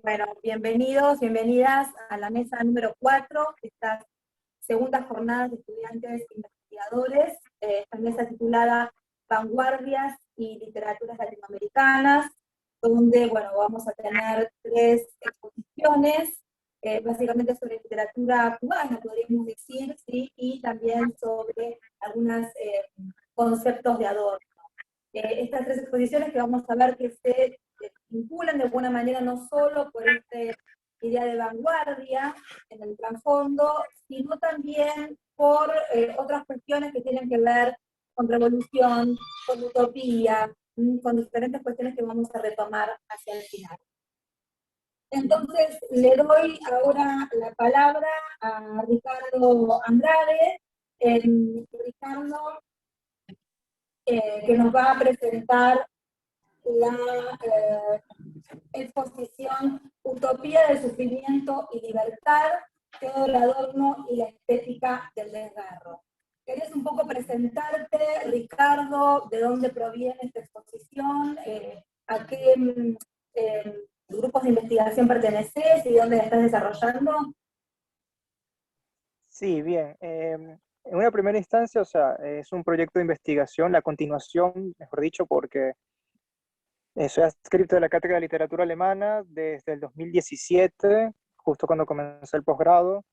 Bueno, bienvenidos, bienvenidas a la mesa número 4, estas segundas jornadas de estudiantes investigadores, esta mesa titulada Vanguardias y Literaturas Latinoamericanas, donde, bueno, vamos a tener 3 exposiciones, básicamente sobre literatura cubana, podríamos decir, ¿sí? Y también sobre algunos conceptos de Adorno. Estas 3 exposiciones que vamos a ver que se vinculan de alguna manera no solo por esta idea de vanguardia en el trasfondo, sino también por otras cuestiones que tienen que ver con revolución, con utopía, con diferentes cuestiones que vamos a retomar hacia el final. Entonces, le doy ahora la palabra a Ricardo Andrade. Ricardo, que nos va a presentar la exposición Utopía del Sufrimiento y Libertad, Teodoro Adorno y la Estética del Desgarro. ¿Querés un poco presentarte, Ricardo, de dónde proviene esta exposición, a qué grupos de investigación perteneces y dónde la estás desarrollando? Sí, bien. En una primera instancia, o sea, es un proyecto de investigación, la continuación, mejor dicho, porque soy adscrito de la Cátedra de Literatura Alemana desde el 2017, justo cuando comencé el posgrado.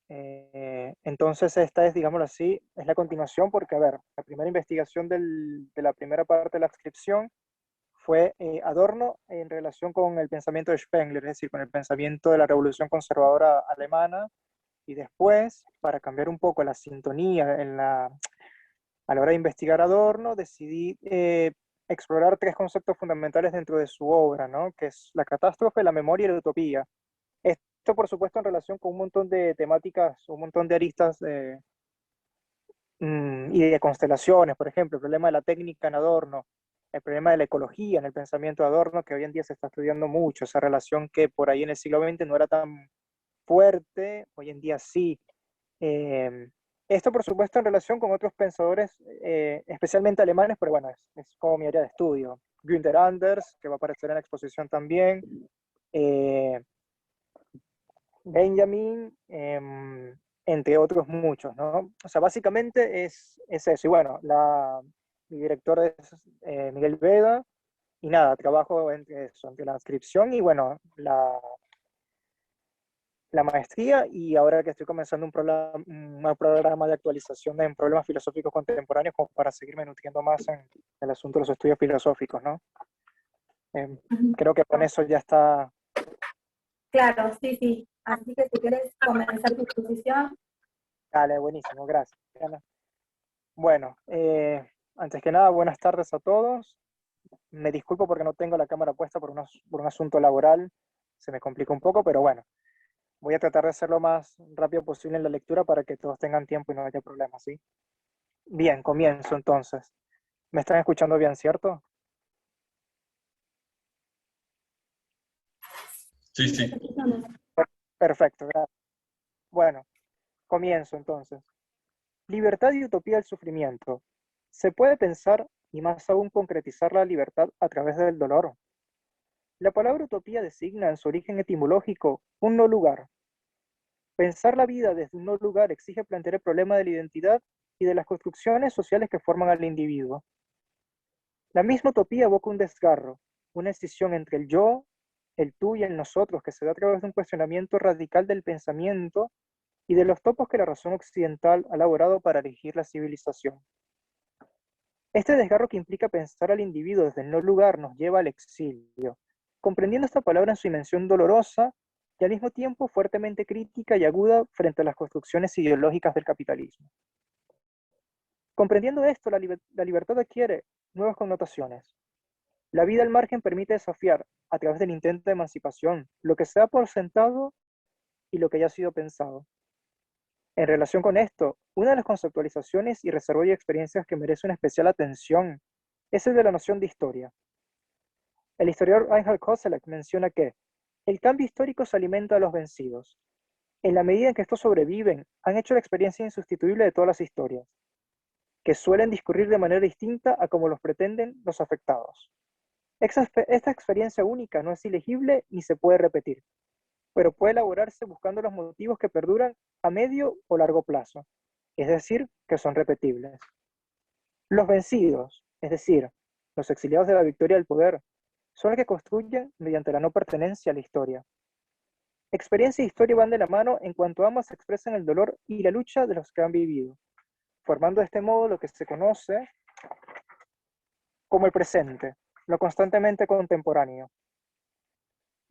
Entonces esta es, digámoslo así, es la continuación porque, a ver, la primera investigación de la primera parte de la adscripción fue Adorno en relación con el pensamiento de Spengler, es decir, con el pensamiento de la revolución conservadora alemana, y después, para cambiar un poco la sintonía a la hora de investigar Adorno, decidí explorar 3 conceptos fundamentales dentro de su obra, ¿no? Que es la catástrofe, la memoria y la utopía. Esto, por supuesto, en relación con un montón de temáticas, un montón de aristas y de constelaciones, por ejemplo, el problema de la técnica en Adorno, el problema de la ecología en el pensamiento de Adorno, que hoy en día se está estudiando mucho, esa relación que por ahí en el siglo XX no era tan fuerte, hoy en día sí. Esto, por supuesto, en relación con otros pensadores, especialmente alemanes, pero bueno, es como mi área de estudio. Günther Anders, que va a aparecer en la exposición también, eh, Benjamin, entre otros muchos, ¿no? O sea, básicamente es eso. Y bueno, mi director es Miguel Veda, y nada, trabajo entre eso, entre la inscripción y bueno, la maestría, y ahora que estoy comenzando un programa de actualización en problemas filosóficos contemporáneos como para seguirme nutriendo más en el asunto de los estudios filosóficos, ¿no? Creo que con eso ya está. Claro, sí, sí. Así que si querés comenzar tu exposición. Dale, buenísimo, gracias. Bueno, antes que nada, buenas tardes a todos. Me disculpo porque no tengo la cámara puesta por un asunto laboral, se me complica un poco, pero bueno, voy a tratar de hacer lo más rápido posible en la lectura para que todos tengan tiempo y no haya problemas, ¿sí? Bien, comienzo entonces. ¿Me están escuchando bien, cierto? Sí, sí. Perfecto, gracias. Bueno, comienzo entonces. Libertad y utopía del sufrimiento. ¿Se puede pensar y más aún concretizar la libertad a través del dolor? La palabra utopía designa en su origen etimológico un no lugar. Pensar la vida desde un no lugar exige plantear el problema de la identidad y de las construcciones sociales que forman al individuo. La misma utopía evoca un desgarro, una escisión entre el yo, el tú y el nosotros que se da a través de un cuestionamiento radical del pensamiento y de los topos que la razón occidental ha elaborado para erigir la civilización. Este desgarro que implica pensar al individuo desde el no lugar nos lleva al exilio, comprendiendo esta palabra en su dimensión dolorosa y al mismo tiempo fuertemente crítica y aguda frente a las construcciones ideológicas del capitalismo. Comprendiendo esto, la libertad adquiere nuevas connotaciones. La vida al margen permite desafiar, a través del intento de emancipación, lo que se da por sentado y lo que ya ha sido pensado. En relación con esto, una de las conceptualizaciones y desarrollo de experiencias que merece una especial atención es el de la noción de historia. El historiador Reinhard Koselleck menciona que el cambio histórico se alimenta de los vencidos. En la medida en que estos sobreviven, han hecho la experiencia insustituible de todas las historias, que suelen discurrir de manera distinta a como los pretenden los afectados. Esta experiencia única no es ilegible ni se puede repetir, pero puede elaborarse buscando los motivos que perduran a medio o largo plazo, es decir, que son repetibles. Los vencidos, es decir, los exiliados de la victoria del poder, son los que construyen mediante la no pertenencia a la historia. Experiencia e historia van de la mano en cuanto ambas expresan el dolor y la lucha de los que han vivido, formando de este modo lo que se conoce como el presente, lo constantemente contemporáneo.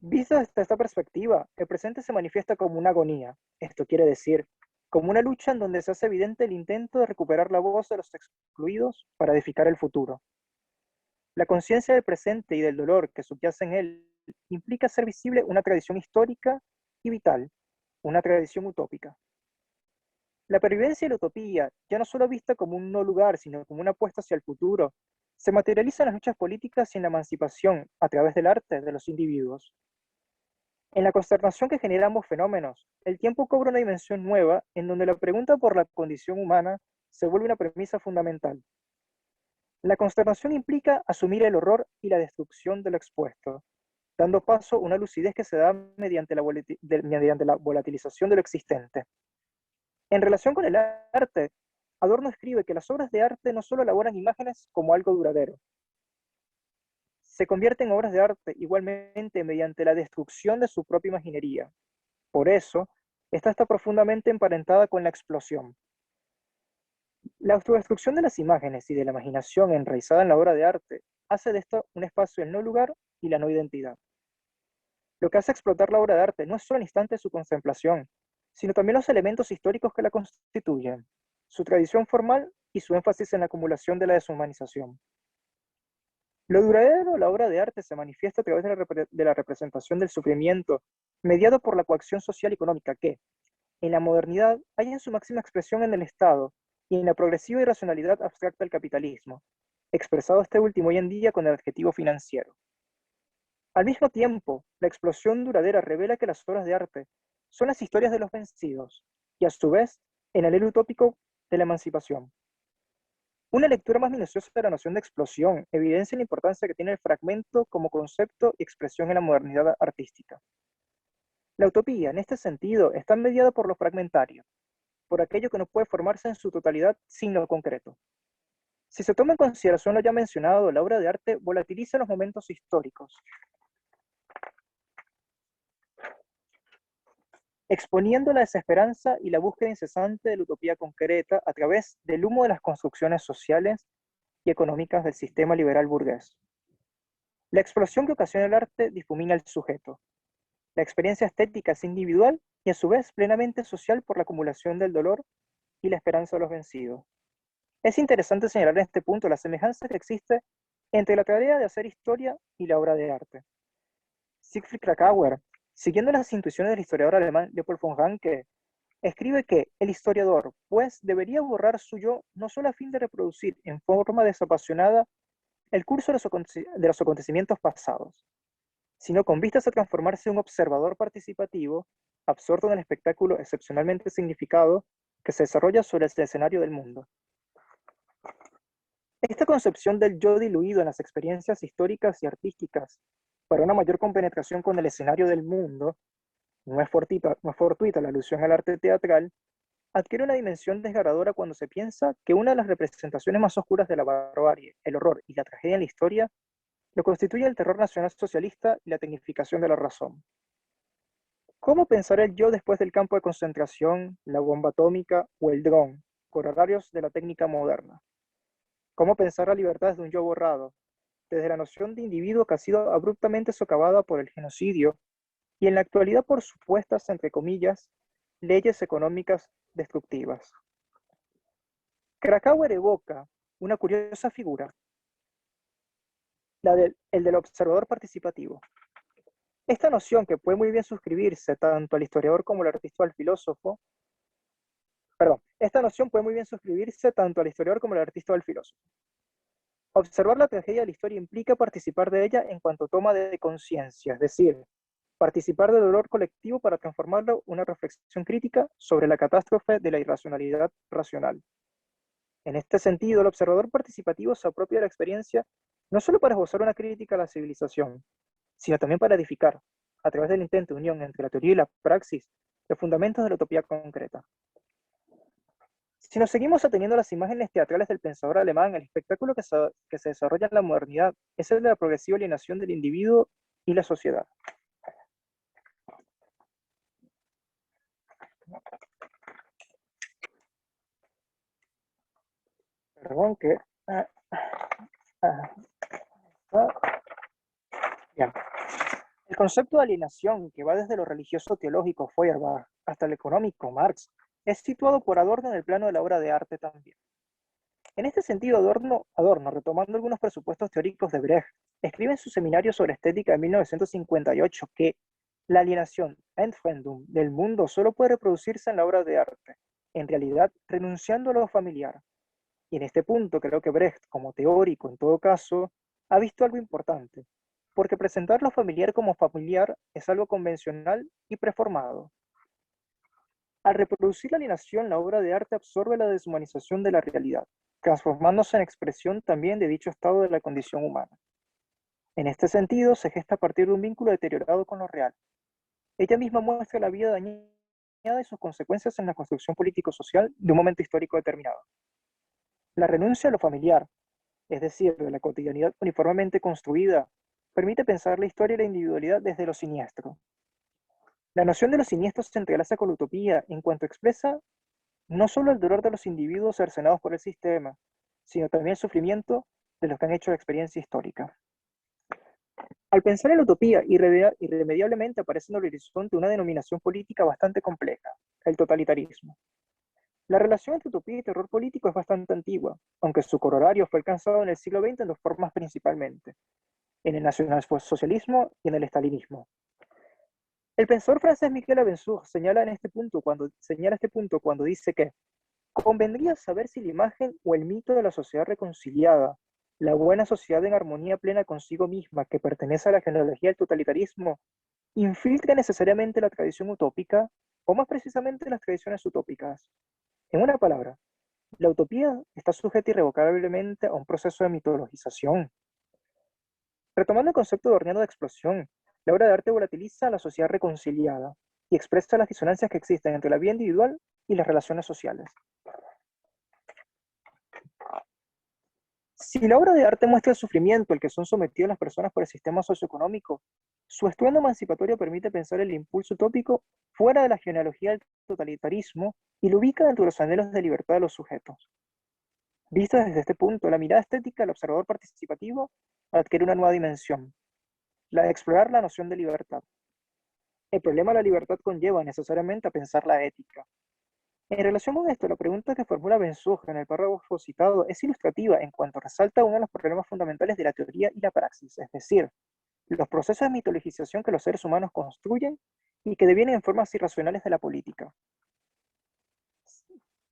Visto desde esta perspectiva, el presente se manifiesta como una agonía, esto quiere decir, como una lucha en donde se hace evidente el intento de recuperar la voz de los excluidos para edificar el futuro. La conciencia del presente y del dolor que subyace en él implica hacer visible una tradición histórica y vital, una tradición utópica. La pervivencia y la utopía, ya no solo vista como un no lugar, sino como una apuesta hacia el futuro, se materializa en las luchas políticas y en la emancipación, a través del arte, de los individuos. En la consternación que generan ambos fenómenos, el tiempo cobra una dimensión nueva en donde la pregunta por la condición humana se vuelve una premisa fundamental. La consternación implica asumir el horror y la destrucción de lo expuesto, dando paso a una lucidez que se da mediante la volatilización de lo existente. En relación con el arte, Adorno escribe que las obras de arte no solo elaboran imágenes como algo duradero, se convierten en obras de arte igualmente mediante la destrucción de su propia imaginería. Por eso, esta está profundamente emparentada con la explosión. La autodestrucción de las imágenes y de la imaginación enraizada en la obra de arte hace de esto un espacio del no lugar y la no identidad. Lo que hace explotar la obra de arte no es solo el instante de su contemplación, sino también los elementos históricos que la constituyen, su tradición formal y su énfasis en la acumulación de la deshumanización. Lo duradero de la obra de arte se manifiesta a través de la representación del sufrimiento, mediado por la coacción social y económica que, en la modernidad, hay en su máxima expresión en el Estado y en la progresiva irracionalidad abstracta del capitalismo, expresado este último hoy en día con el adjetivo financiero. Al mismo tiempo, la explosión duradera revela que las obras de arte son las historias de los vencidos, y a su vez, el anhelo utópico de la emancipación. Una lectura más minuciosa de la noción de explosión evidencia la importancia que tiene el fragmento como concepto y expresión en la modernidad artística. La utopía, en este sentido, está mediada por lo fragmentario, por aquello que no puede formarse en su totalidad sin lo concreto. Si se toma en consideración lo ya mencionado, la obra de arte volatiliza los momentos históricos, exponiendo la desesperanza y la búsqueda incesante de la utopía concreta a través del humo de las construcciones sociales y económicas del sistema liberal burgués. La explosión que ocasiona el arte difumina el sujeto. La experiencia estética es individual y a su vez plenamente social por la acumulación del dolor y la esperanza de los vencidos. Es interesante señalar en este punto la semejanza que existe entre la tarea de hacer historia y la obra de arte. Siegfried Kracauer, siguiendo las intuiciones del historiador alemán Leopold von Ranke, escribe que el historiador, pues, debería borrar su yo no solo a fin de reproducir en forma desapasionada el curso de los acontecimientos pasados, sino con vistas a transformarse en un observador participativo, absorto en el espectáculo excepcionalmente significado que se desarrolla sobre el escenario del mundo. Esta concepción del yo diluido en las experiencias históricas y artísticas para una mayor compenetración con el escenario del mundo, no es fortuita la alusión al arte teatral, adquiere una dimensión desgarradora cuando se piensa que una de las representaciones más oscuras de la barbarie, el horror y la tragedia en la historia lo constituye el terror nacional socialista y la tecnificación de la razón. ¿Cómo pensar el yo después del campo de concentración, la bomba atómica o el dron, corolarios de la técnica moderna? ¿Cómo pensar la libertad desde un yo borrado, desde la noción de individuo que ha sido abruptamente socavada por el genocidio y en la actualidad por supuestas, entre comillas, leyes económicas destructivas? Krakauer evoca una curiosa figura, el del observador participativo. Esta noción que puede muy bien suscribirse tanto al historiador como al artista o al filósofo, esta noción puede muy bien suscribirse tanto al historiador como al artista o al filósofo. Observar la tragedia de la historia implica participar de ella en cuanto toma de conciencia, es decir, participar del dolor colectivo para transformarlo en una reflexión crítica sobre la catástrofe de la irracionalidad racional. En este sentido, el observador participativo se apropia de la experiencia no solo para esbozar una crítica a la civilización, sino también para edificar, a través del intento de unión entre la teoría y la praxis, los fundamentos de la utopía concreta. Si nos seguimos ateniendo a las imágenes teatrales del pensador alemán, el espectáculo que se desarrolla en la modernidad es el de la progresiva alienación del individuo y la sociedad. Perdón, que... Bien. El concepto de alienación, que va desde lo religioso teológico Feuerbach hasta el económico Marx, es situado por Adorno en el plano de la obra de arte también. En este sentido, Adorno, retomando algunos presupuestos teóricos de Brecht, escribe en su seminario sobre estética de 1958 que la alienación, Entfremdung, del mundo solo puede reproducirse en la obra de arte, en realidad renunciando a lo familiar. Y en este punto creo que Brecht, como teórico en todo caso, ha visto algo importante, porque presentar lo familiar como familiar es algo convencional y preformado. Al reproducir la alienación, la obra de arte absorbe la deshumanización de la realidad, transformándose en expresión también de dicho estado de la condición humana. En este sentido, se gesta a partir de un vínculo deteriorado con lo real. Ella misma muestra la vida dañada y sus consecuencias en la construcción político-social de un momento histórico determinado. La renuncia a lo familiar, es decir, de la cotidianidad uniformemente construida, permite pensar la historia y la individualidad desde lo siniestro. La noción de lo siniestro se entrelaza con la utopía en cuanto expresa no solo el dolor de los individuos cercenados por el sistema, sino también el sufrimiento de los que han hecho la experiencia histórica. Al pensar en la utopía, irremediablemente aparece en el horizonte una denominación política bastante compleja, el totalitarismo. La relación entre utopía y terror político es bastante antigua, aunque su corolario fue alcanzado en el siglo XX en dos formas principalmente, en el nacionalsocialismo y en el estalinismo. El pensador francés Michel Abensour señala este punto cuando dice que convendría saber si la imagen o el mito de la sociedad reconciliada, la buena sociedad en armonía plena consigo misma que pertenece a la genealogía del totalitarismo, infiltra necesariamente la tradición utópica o más precisamente las tradiciones utópicas. En una palabra, la utopía está sujeta irrevocablemente a un proceso de mitologización. Retomando el concepto dorniano de explosión, la obra de arte volatiliza a la sociedad reconciliada y expresa las disonancias que existen entre la vida individual y las relaciones sociales. Si la obra de arte muestra el sufrimiento al que son sometidas las personas por el sistema socioeconómico, su estruendo emancipatorio permite pensar el impulso utópico fuera de la genealogía del totalitarismo y lo ubica dentro de los anhelos de libertad de los sujetos. Vista desde este punto, la mirada estética del observador participativo adquiere una nueva dimensión, la de explorar la noción de libertad. El problema de la libertad conlleva necesariamente a pensar la ética. En relación con esto, la pregunta que formula Bensuge en el párrafo citado es ilustrativa en cuanto resalta uno de los problemas fundamentales de la teoría y la praxis, es decir, los procesos de mitologización que los seres humanos construyen y que devienen en formas irracionales de la política.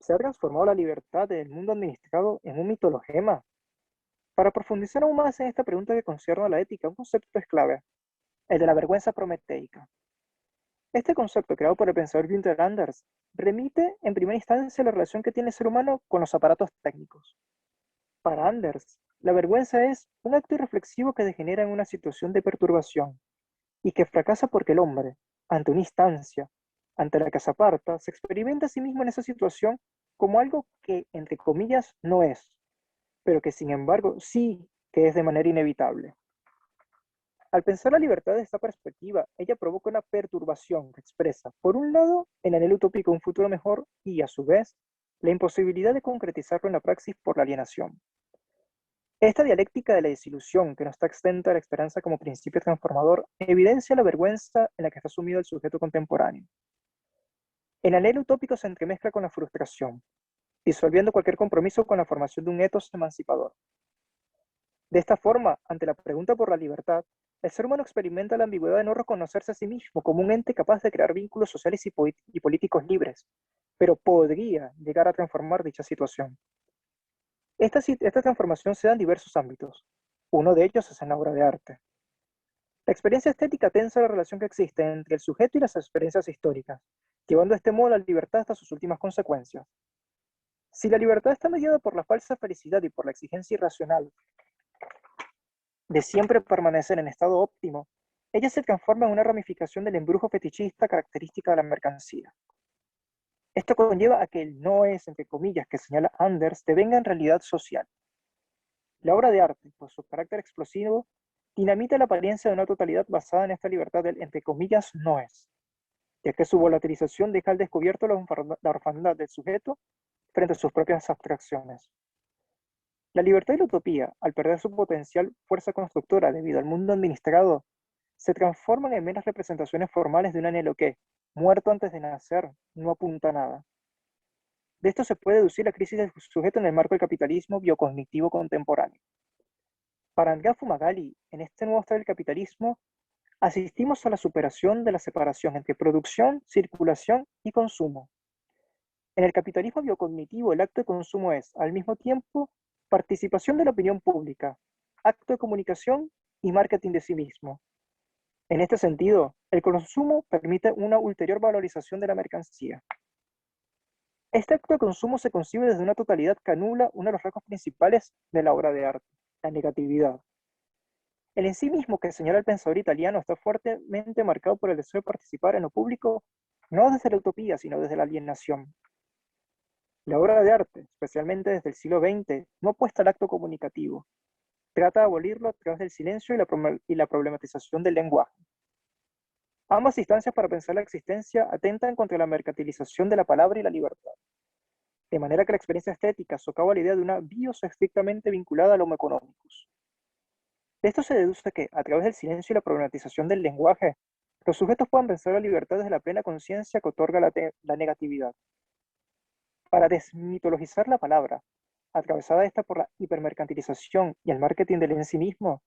Se ha transformado la libertad del mundo administrado en un mitologema. Para profundizar aún más en esta pregunta que concierne a la ética, un concepto es clave, el de la vergüenza prometeica. Este concepto, creado por el pensador Günther Anders, remite en primera instancia a la relación que tiene el ser humano con los aparatos técnicos. Para Anders, la vergüenza es un acto irreflexivo que degenera en una situación de perturbación y que fracasa porque el hombre, ante una instancia, ante la que se aparta, se experimenta a sí mismo en esa situación como algo que, entre comillas, no es, pero que sin embargo sí que es de manera inevitable. Al pensar la libertad desde esta perspectiva, ella provoca una perturbación que expresa, por un lado, el anhelo utópico de un futuro mejor y, a su vez, la imposibilidad de concretizarlo en la praxis por la alienación. Esta dialéctica de la desilusión, que no está exenta de la esperanza como principio transformador, evidencia la vergüenza en la que está sumido el sujeto contemporáneo. El anhelo utópico se entremezcla con la frustración, disolviendo cualquier compromiso con la formación de un etos emancipador. De esta forma, ante la pregunta por la libertad, el ser humano experimenta la ambigüedad de no reconocerse a sí mismo como un ente capaz de crear vínculos sociales y políticos libres, pero podría llegar a transformar dicha situación. Esta transformación se da en diversos ámbitos. Uno de ellos es en la obra de arte. La experiencia estética tensa la relación que existe entre el sujeto y las experiencias históricas, llevando de este modo la libertad hasta sus últimas consecuencias. Si la libertad está mediada por la falsa felicidad y por la exigencia irracional de siempre permanecer en estado óptimo, ella se transforma en una ramificación del embrujo fetichista característica de la mercancía. Esto conlleva a que el no es, entre comillas, que señala Anders, devenga en realidad social. La obra de arte, por su carácter explosivo, dinamita la apariencia de una totalidad basada en esta libertad del, entre comillas, no es, ya que su volatilización deja al descubierto la orfandad del sujeto frente a sus propias abstracciones. La libertad y la utopía, al perder su potencial fuerza constructora debido al mundo administrado, se transforman en meras representaciones formales de un anhelo que, muerto antes de nacer, no apunta a nada. De esto se puede deducir la crisis del sujeto en el marco del capitalismo biocognitivo contemporáneo. Para Andrea Fumagalli, en este nuevo estado del capitalismo, asistimos a la superación de la separación entre producción, circulación y consumo. En el capitalismo biocognitivo, el acto de consumo es, al mismo tiempo, participación de la opinión pública, acto de comunicación y marketing de sí mismo. En este sentido, el consumo permite una ulterior valorización de la mercancía. Este acto de consumo se concibe desde una totalidad que anula uno de los rasgos principales de la obra de arte, la negatividad. El en sí mismo que señala el pensador italiano está fuertemente marcado por el deseo de participar en lo público, no desde la utopía, sino desde la alienación. La obra de arte, especialmente desde el siglo XX, no apuesta al acto comunicativo. Trata de abolirlo a través del silencio y la problematización del lenguaje. Ambas instancias para pensar la existencia atentan contra la mercantilización de la palabra y la libertad. De manera que la experiencia estética socava la idea de una bios estrictamente vinculada al homo economicus. De esto se deduce que, a través del silencio y la problematización del lenguaje, los sujetos puedan pensar la libertad desde la plena conciencia que otorga la negatividad. Para desmitologizar la palabra, atravesada esta por la hipermercantilización y el marketing del en sí mismo,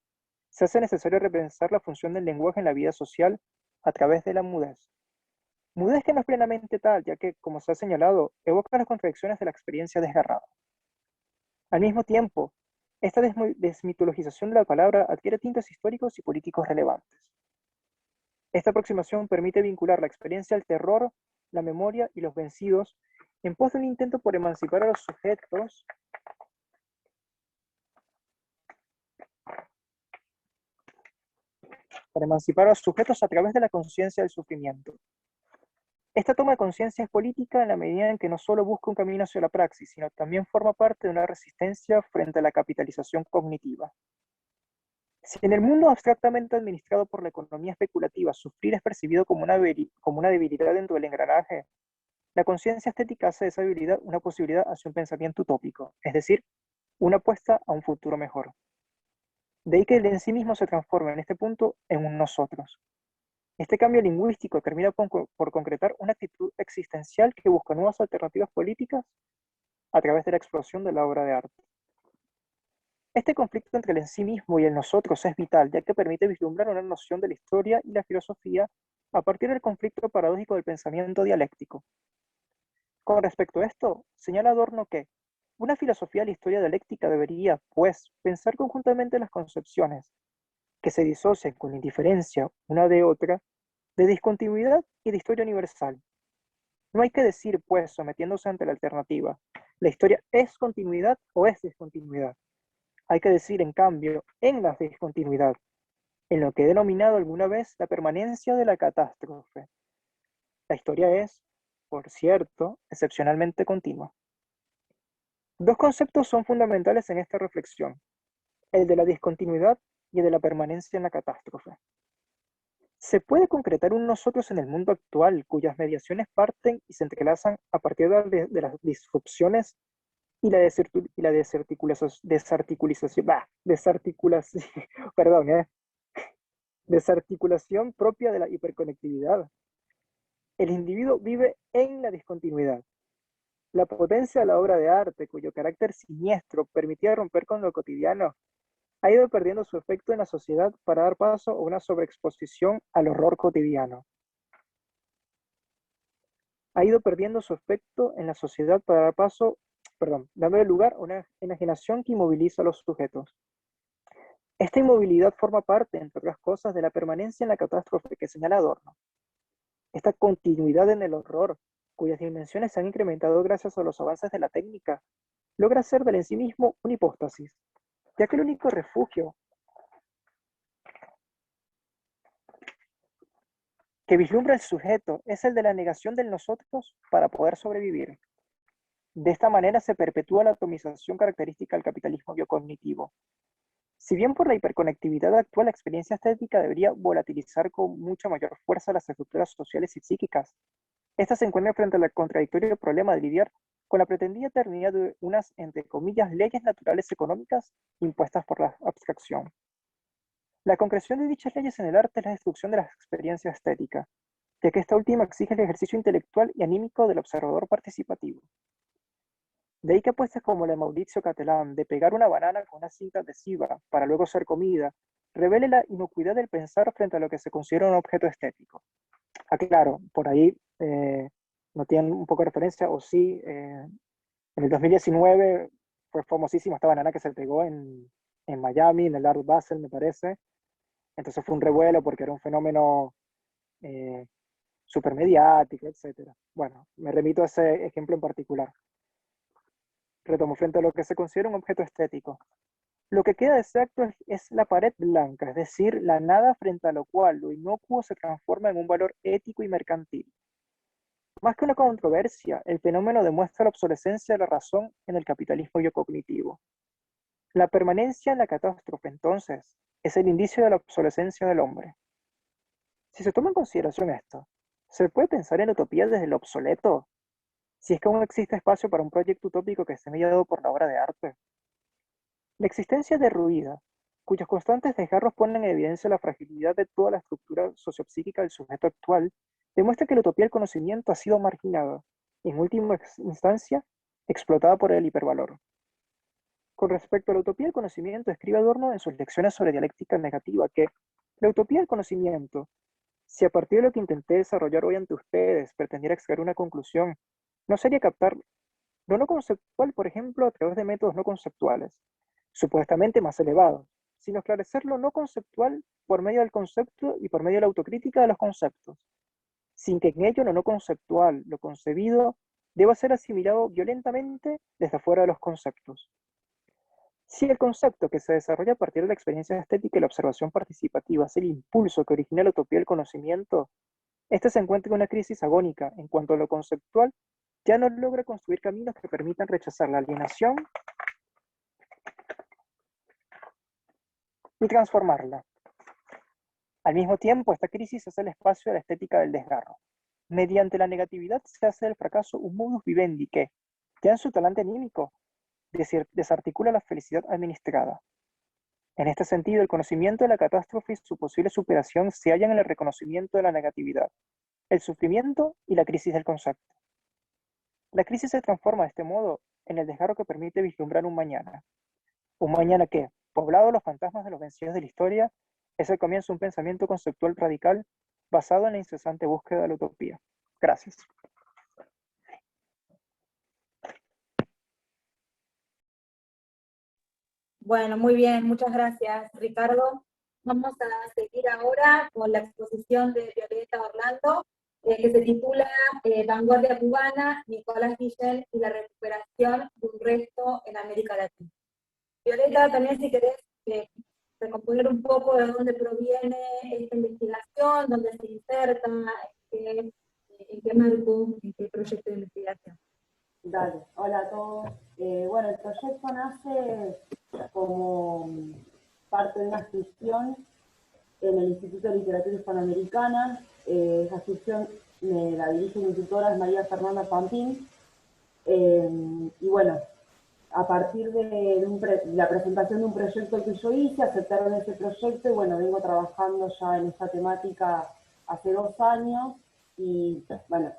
se hace necesario repensar la función del lenguaje en la vida social a través de la mudez. Mudez que no es plenamente tal, ya que, como se ha señalado, evoca las contradicciones de la experiencia desgarrada. Al mismo tiempo, esta desmitologización de la palabra adquiere tintes históricos y políticos relevantes. Esta aproximación permite vincular la experiencia al terror, la memoria y los vencidos en pos de un intento por emancipar a los sujetos a través de la conciencia del sufrimiento. Esta toma de conciencia es política en la medida en que no solo busca un camino hacia la praxis, sino también forma parte de una resistencia frente a la capitalización cognitiva. Si en el mundo abstractamente administrado por la economía especulativa sufrir es percibido como una debilidad dentro del engranaje, la conciencia estética hace de esa debilidad una posibilidad hacia un pensamiento utópico, es decir, una apuesta a un futuro mejor. De ahí que el en sí mismo se transforma en este punto en un nosotros. Este cambio lingüístico termina por concretar una actitud existencial que busca nuevas alternativas políticas a través de la explosión de la obra de arte. Este conflicto entre el en sí mismo y el nosotros es vital, ya que permite vislumbrar una noción de la historia y la filosofía a partir del conflicto paradójico del pensamiento dialéctico. Con respecto a esto, señala Adorno que una filosofía de la historia dialéctica debería, pues, pensar conjuntamente las concepciones, que se disocian con indiferencia una de otra, de discontinuidad y de historia universal. No hay que decir, pues, sometiéndose ante la alternativa, la historia es continuidad o es discontinuidad. Hay que decir, en cambio, en la discontinuidad, en lo que he denominado alguna vez la permanencia de la catástrofe. La historia es, por cierto, excepcionalmente continua. Dos conceptos son fundamentales en esta reflexión, el de la discontinuidad y el de la permanencia en la catástrofe. ¿Se puede concretar un nosotros en el mundo actual cuyas mediaciones parten y se entrelazan a partir de las disrupciones y la desarticulación propia de la hiperconectividad? El individuo vive en la discontinuidad. La potencia de la obra de arte, cuyo carácter siniestro permitía romper con lo cotidiano, ha ido perdiendo su efecto en la sociedad para dar paso a una sobreexposición al horror cotidiano. Ha ido perdiendo su efecto en la sociedad para dar paso, dándole lugar a una enajenación que inmoviliza a los sujetos. Esta inmovilidad forma parte, entre otras cosas, de la permanencia en la catástrofe que señala Adorno. Esta continuidad en el horror, cuyas dimensiones se han incrementado gracias a los avances de la técnica, logra ser del en sí mismo una hipóstasis, ya que el único refugio que vislumbra el sujeto es el de la negación del nosotros para poder sobrevivir. De esta manera se perpetúa la atomización característica del capitalismo biocognitivo. Si bien por la hiperconectividad actual la experiencia estética debería volatilizar con mucha mayor fuerza las estructuras sociales y psíquicas, esta se encuentra frente al contradictorio problema de lidiar con la pretendida eternidad de unas, entre comillas, leyes naturales económicas impuestas por la abstracción. La concreción de dichas leyes en el arte es la destrucción de la experiencia estética, ya que esta última exige el ejercicio intelectual y anímico del observador participativo. De ahí que apuestas como la de Mauricio Catalán, de pegar una banana con una cinta adhesiva para luego ser comida, revele la inocuidad del pensar frente a lo que se considera un objeto estético. Claro, por ahí no tienen un poco de referencia, o sí, en el 2019 fue famosísima esta banana que se pegó en Miami, en el Art Basel, me parece. Entonces fue un revuelo porque era un fenómeno súper mediático, etc. Bueno, me remito a ese ejemplo en particular. Retomo frente a lo que se considera un objeto estético. Lo que queda de ese acto es la pared blanca, es decir, la nada frente a lo cual lo inocuo se transforma en un valor ético y mercantil. Más que una controversia, el fenómeno demuestra la obsolescencia de la razón en el capitalismo biocognitivo. La permanencia en la catástrofe, entonces, es el indicio de la obsolescencia del hombre. Si se toma en consideración esto, ¿se puede pensar en la utopía desde lo obsoleto? Si es que aún existe espacio para un proyecto utópico que esté mediado por la obra de arte. La existencia derruida, cuyos constantes desgarros ponen en evidencia la fragilidad de toda la estructura sociopsíquica del sujeto actual, demuestra que la utopía del conocimiento ha sido marginada, en última instancia, explotada por el hipervalor. Con respecto a la utopía del conocimiento, escribe Adorno en sus lecciones sobre dialéctica negativa que la utopía del conocimiento, si a partir de lo que intenté desarrollar hoy ante ustedes pretendiera extraer una conclusión, no sería captar lo no conceptual, por ejemplo, a través de métodos no conceptuales, supuestamente más elevados, sino esclarecer lo no conceptual por medio del concepto y por medio de la autocrítica de los conceptos, sin que en ello lo no conceptual, lo concebido, deba ser asimilado violentamente desde fuera de los conceptos. Si el concepto que se desarrolla a partir de la experiencia estética y la observación participativa es el impulso que origina la utopía del conocimiento, este se encuentra en una crisis agónica en cuanto a lo conceptual ya no logra construir caminos que permitan rechazar la alienación y transformarla. Al mismo tiempo, esta crisis es el espacio de la estética del desgarro. Mediante la negatividad se hace del fracaso un modus vivendi que, ya en su talante anímico, desarticula la felicidad administrada. En este sentido, el conocimiento de la catástrofe y su posible superación se hallan en el reconocimiento de la negatividad, el sufrimiento y la crisis del concepto. La crisis se transforma de este modo en el desgarro que permite vislumbrar un mañana que, poblado de los fantasmas de los vencidos de la historia, es el comienzo de un pensamiento conceptual radical basado en la incesante búsqueda de la utopía. Gracias. Bueno, muy bien, muchas gracias, Ricardo. Vamos a seguir ahora con la exposición de Violeta Orlando, que se titula Vanguardia cubana, Nicolás Guillén y la recuperación de un resto en América Latina. Violeta, también si querés recomponer un poco de dónde proviene esta investigación, dónde se inserta, en qué marco, en qué proyecto de investigación. Dale, hola a todos. Bueno, el proyecto nace como parte de una ascripción en el Instituto de Literatura Hispanoamericana. Esa ascripción me la dirige mi tutora, María Fernanda Pampín. Y bueno, a partir de la presentación de un proyecto que yo hice, aceptaron ese proyecto y bueno, vengo trabajando ya en esta temática hace 2 años y bueno,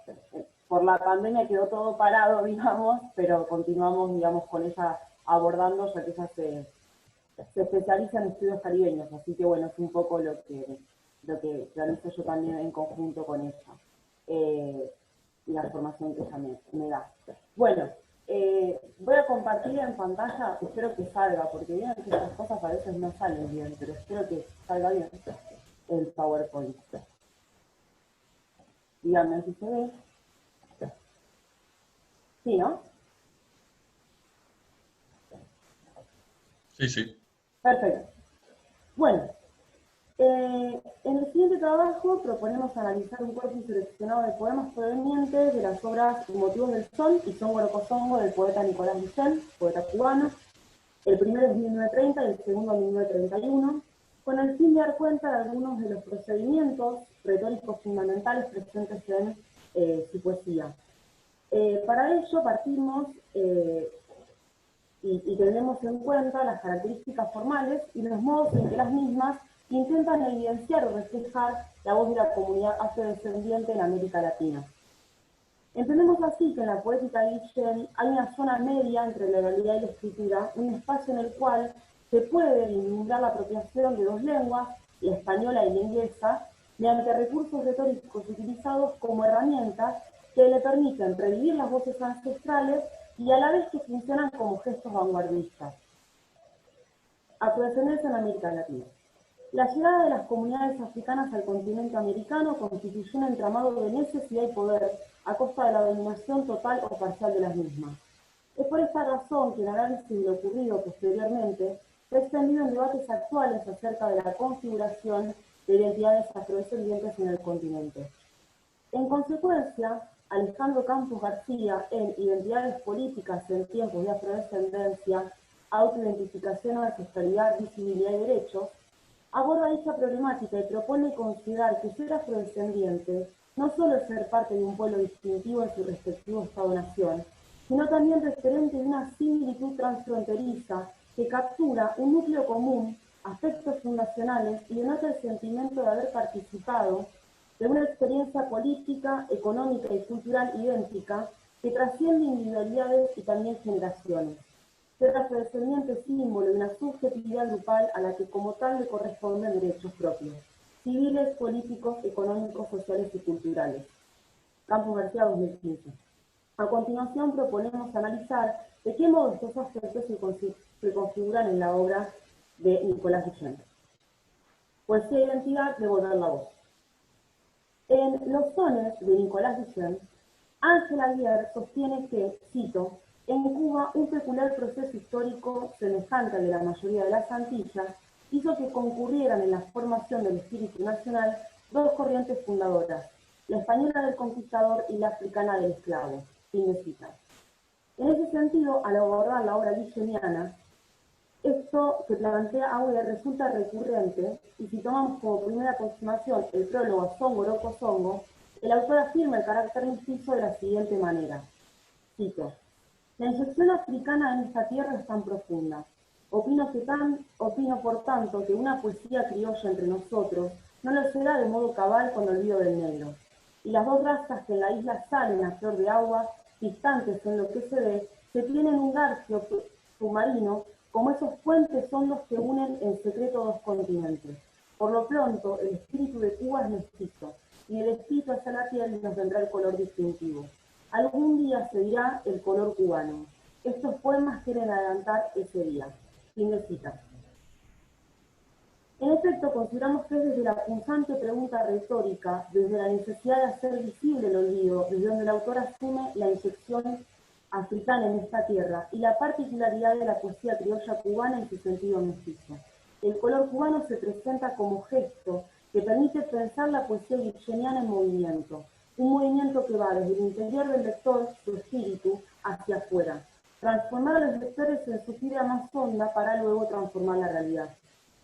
por la pandemia quedó todo parado, digamos, pero continuamos, digamos, con ella abordando, ya que ella se especializa en estudios caribeños, así que bueno, es un poco lo que realizo yo también en conjunto con ella, y la formación que ella me da. Bueno, voy a compartir en pantalla, espero que salga, porque vieron que estas cosas a veces no salen bien, pero espero que salga bien el PowerPoint. Díganme si se ve. Sí, ¿no? Sí, sí. Perfecto. Bueno, En el siguiente trabajo proponemos analizar un corpus seleccionado de poemas provenientes de las obras Motivos del Sol y Songo Rocosongo del poeta Nicolás Guillén, poeta cubano. El primero es 1930 y el segundo 1931, con el fin de dar cuenta de algunos de los procedimientos retóricos fundamentales presentes en su poesía. Para ello partimos y tenemos en cuenta las características formales y los modos en que las mismas intentan evidenciar o reflejar la voz de la comunidad afrodescendiente en América Latina. Entendemos así que en la poética de Guillén hay una zona media entre la oralidad y la escritura, un espacio en el cual se puede vislumbrar la apropiación de dos lenguas, la española y la inglesa, mediante recursos retóricos utilizados como herramientas que le permiten revivir las voces ancestrales y a la vez que funcionan como gestos vanguardistas. Afrodescendencia en América Latina. La llegada de las comunidades africanas al continente americano constituyó un entramado de necesidad y poder a costa de la dominación total o parcial de las mismas. Es por esta razón que el análisis de lo ocurrido posteriormente se ha extendido en debates actuales acerca de la configuración de identidades afrodescendientes en el continente. En consecuencia, Alejandro Campos García, en Identidades políticas en tiempos de afrodescendencia, autoidentificación, ancestralidad, visibilidad y derechos, aborda dicha problemática y propone considerar que ser afrodescendiente no solo es ser parte de un pueblo distintivo en su respectivo Estado-nación, sino también referente de una similitud transfronteriza que captura un núcleo común, aspectos fundacionales y denota el sentimiento de haber participado de una experiencia política, económica y cultural idéntica que trasciende individualidades y también generaciones. Ser afrodescendiente es símbolo de una subjetividad grupal a la que como tal le corresponden derechos propios, civiles, políticos, económicos, sociales y culturales. Campos García, 2015. A continuación proponemos analizar de qué modo estos aspectos se configuran en la obra de Nicolás Guillén. Poesía e identidad, devolver la voz. En Los sones de Nicolás Guillén, Ángel Aguiar sostiene que, cito, en Cuba un peculiar proceso histórico semejante al de la mayoría de las Antillas hizo que concurrieran en la formación del espíritu nacional dos corrientes fundadoras, la española del conquistador y la africana del esclavo. Fin de cita. En ese sentido, al abordar la obra guilleniana, esto que plantea Auer resulta recurrente, y si tomamos como primera aproximación el prólogo a Songo Rocosongo, el autor afirma el carácter mestizo de la siguiente manera. Cito: la inyección africana en esta tierra es tan profunda. Opino por tanto que una poesía criolla entre nosotros no lo será de modo cabal con olvido del negro. Y las dos razas que en la isla salen a flor de agua, distantes en lo que se ve, se tienen un garfio submarino, como esos puentes son los que unen en secreto dos continentes. Por lo pronto, el espíritu de Cuba es mestizo, y el espíritu hacia la piel nos vendrá el color distintivo. Algún día se dirá el color cubano. Estos poemas quieren adelantar ese día. Fin de cita. En efecto, consideramos que es desde la punzante pregunta retórica, desde la necesidad de hacer visible el olvido, desde donde el autor asume la inyección africana en esta tierra y la particularidad de la poesía criolla cubana en su sentido mestizo. El color cubano se presenta como gesto que permite pensar la poesía guilleniana en movimiento, un movimiento que va desde el interior del lector, su espíritu, hacia afuera, transformar a los lectores en su fibra más honda para luego transformar la realidad.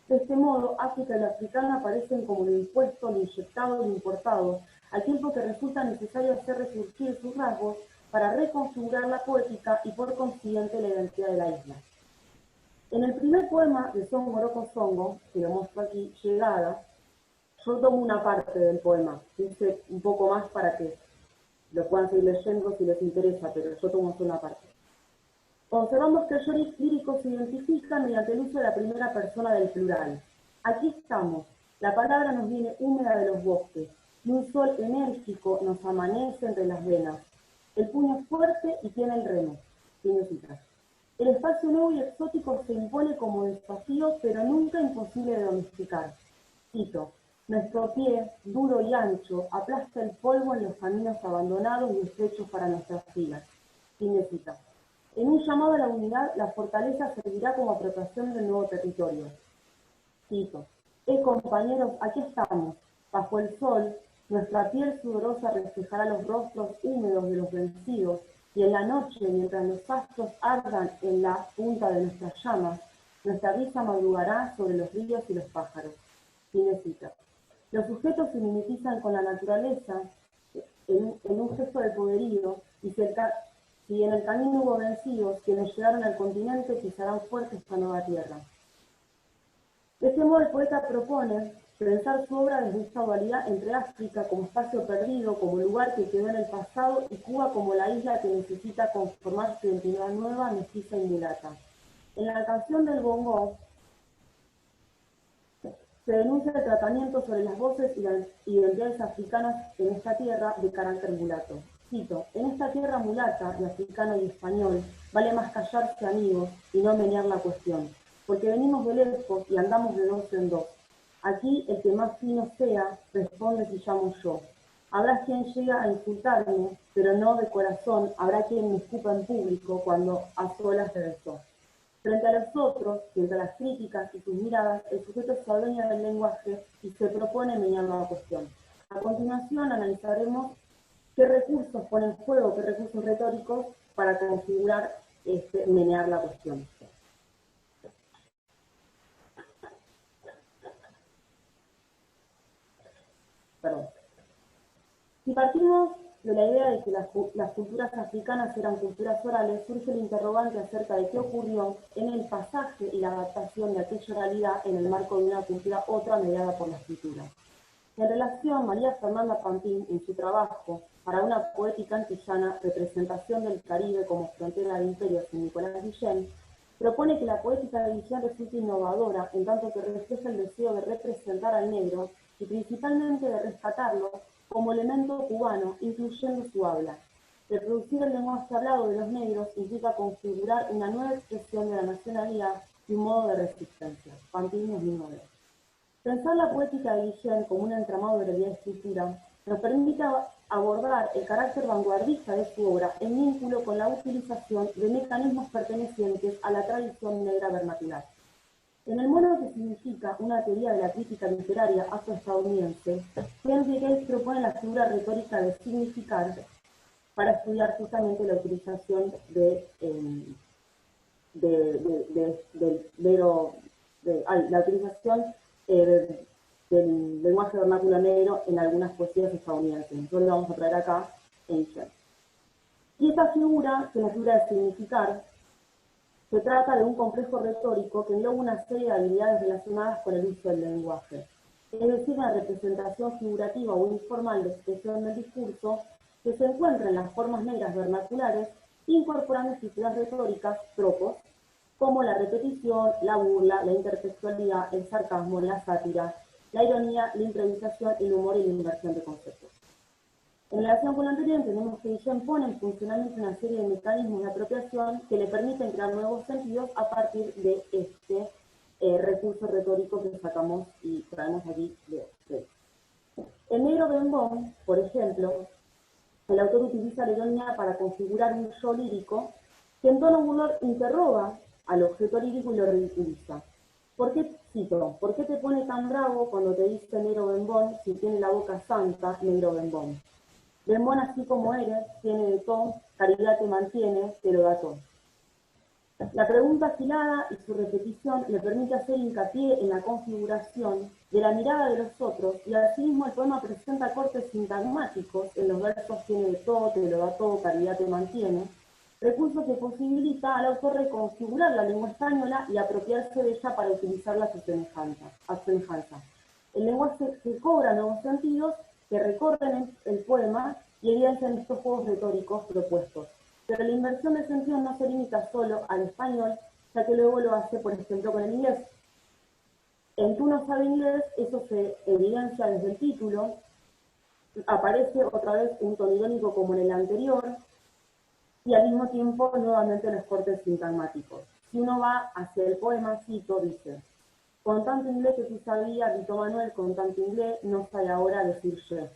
De este modo, África y la africana aparecen como lo impuesto, lo inyectado, lo importado, al tiempo que resulta necesario hacer resurgir sus rasgos para reconfigurar la poética y por consiguiente la identidad de la isla. En el primer poema de Songo Rocosongo, que lo muestro aquí, Llegada, yo tomo una parte del poema, dice un poco más para que lo puedan seguir leyendo si les interesa, pero yo tomo solo una parte. Observamos que el yo lírico se identifica mediante el uso de la primera persona del plural. Aquí estamos, la palabra nos viene húmeda de los bosques, y un sol enérgico nos amanece entre las venas. El puño es fuerte y tiene el remo. Tiene citas. El espacio nuevo y exótico se impone como desafío, pero nunca imposible de domesticar. Cito: nuestro pie, duro y ancho, aplasta el polvo en los caminos abandonados y estrechos para nuestras filas. Fin de cita. En un llamado a la unidad, la fortaleza servirá como apropiación del nuevo territorio. Cito: Compañeros, aquí estamos, bajo el sol, nuestra piel sudorosa reflejará los rostros húmedos de los vencidos, y en la noche, mientras los astros ardan en la punta de nuestras llamas, nuestra risa madrugará sobre los ríos y los pájaros. Fin de cita. Los sujetos se mimetizan con la naturaleza en un gesto de poderío, y si en el camino hubo vencidos, quienes llegaron al continente pisarán fuerte esta nueva tierra. De este modo el poeta propone pensar su obra desde esta dualidad entre África como espacio perdido, como lugar que quedó en el pasado, y Cuba como la isla que necesita conformar su identidad nueva, mestiza y mulata. En la canción del bongo se denuncia el tratamiento sobre las voces y las identidades africanas en esta tierra de carácter mulato. Cito: en esta tierra mulata, de africano y español, vale más callarse, amigos, y no menear la cuestión, porque venimos de lejos y andamos de dos en dos. Aquí el que más fino sea, responde si llamo yo. Habrá quien llega a insultarme, pero no de corazón, habrá quien me escupa en público cuando a solas se besó. Frente a los otros, frente a las críticas y sus miradas, el sujeto se adueña del lenguaje y se propone menear la cuestión. A continuación analizaremos qué recursos pone en juego, qué recursos retóricos para configurar menear la cuestión. Perdón. Si partimos de la idea de que las culturas africanas eran culturas orales, surge el interrogante acerca de qué ocurrió en el pasaje y la adaptación de aquella realidad en el marco de una cultura otra mediada por la escritura. En relación, María Fernanda Pampín, en su trabajo para una poética antillana, representación del Caribe como frontera de imperios en Nicolás Guillén, propone que la poética de Guillén resulta innovadora en tanto que refleja el deseo de representar al negro y principalmente de rescatarlo como elemento cubano, incluyendo su habla. Reproducir el lenguaje hablado de los negros implica configurar una nueva expresión de la nacionalidad y un modo de resistencia. Pampín 2009. Pensar la poética de Guillén como un entramado de realidad y escritura nos permite abordar el carácter vanguardista de su obra en vínculo con la utilización de mecanismos pertenecientes a la tradición negra vernacular. En el modo que significa una teoría de la crítica literaria afroestadounidense, Henry Gage propone la figura retórica de significar para estudiar justamente la utilización la utilización del lenguaje vernáculo negro en algunas poesías estadounidenses. Nosotros lo vamos a traer acá en Guillén. Y esta figura, que es la figura de significar, se trata de un complejo retórico que engloba una serie de habilidades relacionadas con el uso del lenguaje, es decir, una representación figurativa o informal de expresión del discurso que se encuentra en las formas negras vernaculares, incorporando estructuras retóricas, tropos, como la repetición, la burla, la intertextualidad, el sarcasmo, la sátira, la ironía, la improvisación, el humor y la inversión de conceptos. En relación con lo anterior, entendemos que Guillén pone en funcionamiento una serie de mecanismos de apropiación que le permiten crear nuevos sentidos a partir de este recurso retórico que sacamos y traemos aquí de él. En Negro Bembón, por ejemplo, el autor utiliza la ironía para configurar un yo lírico que en tono burlón interroga al objeto lírico y lo ridiculiza. ¿Por qué, cito, por qué te pone tan bravo cuando te dice negro bembón si tiene la boca santa, negro bembón? Bembón así como eres, tiene de todo, caridad te mantiene, te lo da todo. La pregunta afilada y su repetición le permite hacer hincapié en la configuración de la mirada de los otros, y asimismo el poema presenta cortes sintagmáticos en los versos tiene de todo, te lo da todo, caridad te mantiene, recurso que posibilita al autor reconfigurar la lengua española y apropiarse de ella para utilizarla a su semejanza. El lenguaje que cobra nuevos sentidos que recorren el poema y evidencian estos juegos retóricos propuestos. Pero la inversión de sentido no se limita solo al español, ya que luego lo hace, por ejemplo, con el inglés. En Tú no sabes inglés, eso se evidencia desde el título, aparece otra vez un tono irónico como en el anterior, y al mismo tiempo nuevamente los cortes sintagmáticos. Si uno va hacia el poema, cito, dice: con tanto inglés que tú sabías, Vito Manuel, con tanto inglés, no sabe ahora decir yo.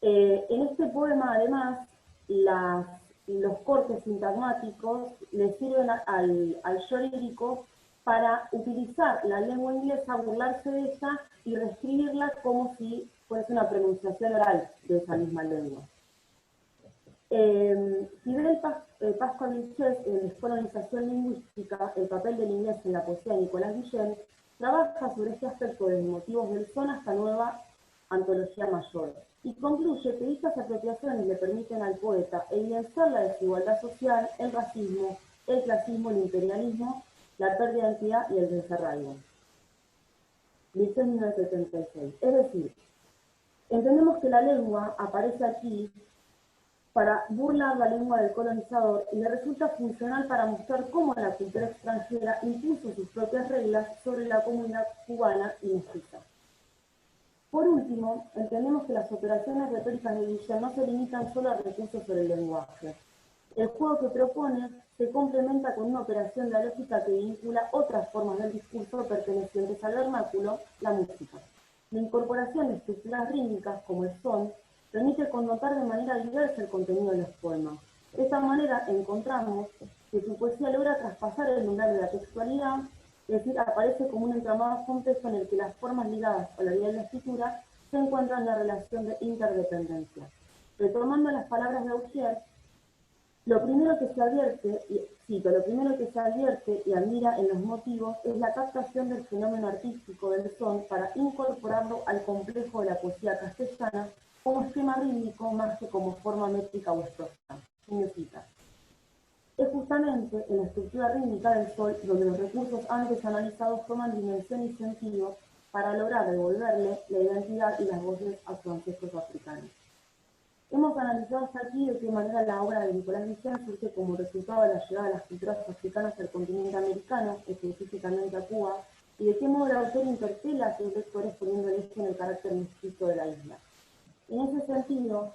En este poema, además, los cortes sintagmáticos le sirven al yo lírico para utilizar la lengua inglesa, burlarse de ella y reescribirla como si fuese una pronunciación oral de esa misma lengua. Fidel Pascual Vilches, en Descolonización Lingüística, el papel del inglés en la poesía de Nicolás Guillén, trabaja sobre este aspecto desde Motivos del Son hasta nueva antología mayor, y concluye que dichas apropiaciones le permiten al poeta evidenciar la desigualdad social, el racismo, el clasismo, el imperialismo, la pérdida de identidad y el desarraigo. Vilches, 1976. Es decir, entendemos que la lengua aparece aquí para burlar la lengua del colonizador y le resulta funcional para mostrar cómo la cultura extranjera impuso sus propias reglas sobre la comunidad cubana y mestiza. Por último, entendemos que las operaciones retóricas de Guillén no se limitan solo a recursos sobre el lenguaje. El juego que propone se complementa con una operación dialógica que vincula otras formas del discurso pertenecientes al vernáculo, la música. La incorporación de estructuras rítmicas, como el son, permite connotar de manera diversa el contenido de los poemas. De esta manera encontramos que su poesía logra traspasar el umbral de la textualidad, es decir, aparece como un entramado complejo en el que las formas ligadas a la vida de la escritura se encuentran en la relación de interdependencia. Retomando las palabras de Augier, lo primero que se advierte, y admira en los motivos es la captación del fenómeno artístico del son para incorporarlo al complejo de la poesía castellana como esquema rítmico más que como forma métrica o estrofa. Significa. Es justamente en la estructura rítmica del sol donde los recursos antes analizados toman dimensión y sentido para lograr devolverle la identidad y las voces a sus ancestros africanos. Hemos analizado hasta aquí de qué manera la obra de Nicolás Guillén surge como resultado de la llegada de las culturas africanas al continente americano, específicamente a Cuba, y de qué modo el autor interpela a sus lectores poniendo el eje en el carácter mestizo de la isla. En ese sentido,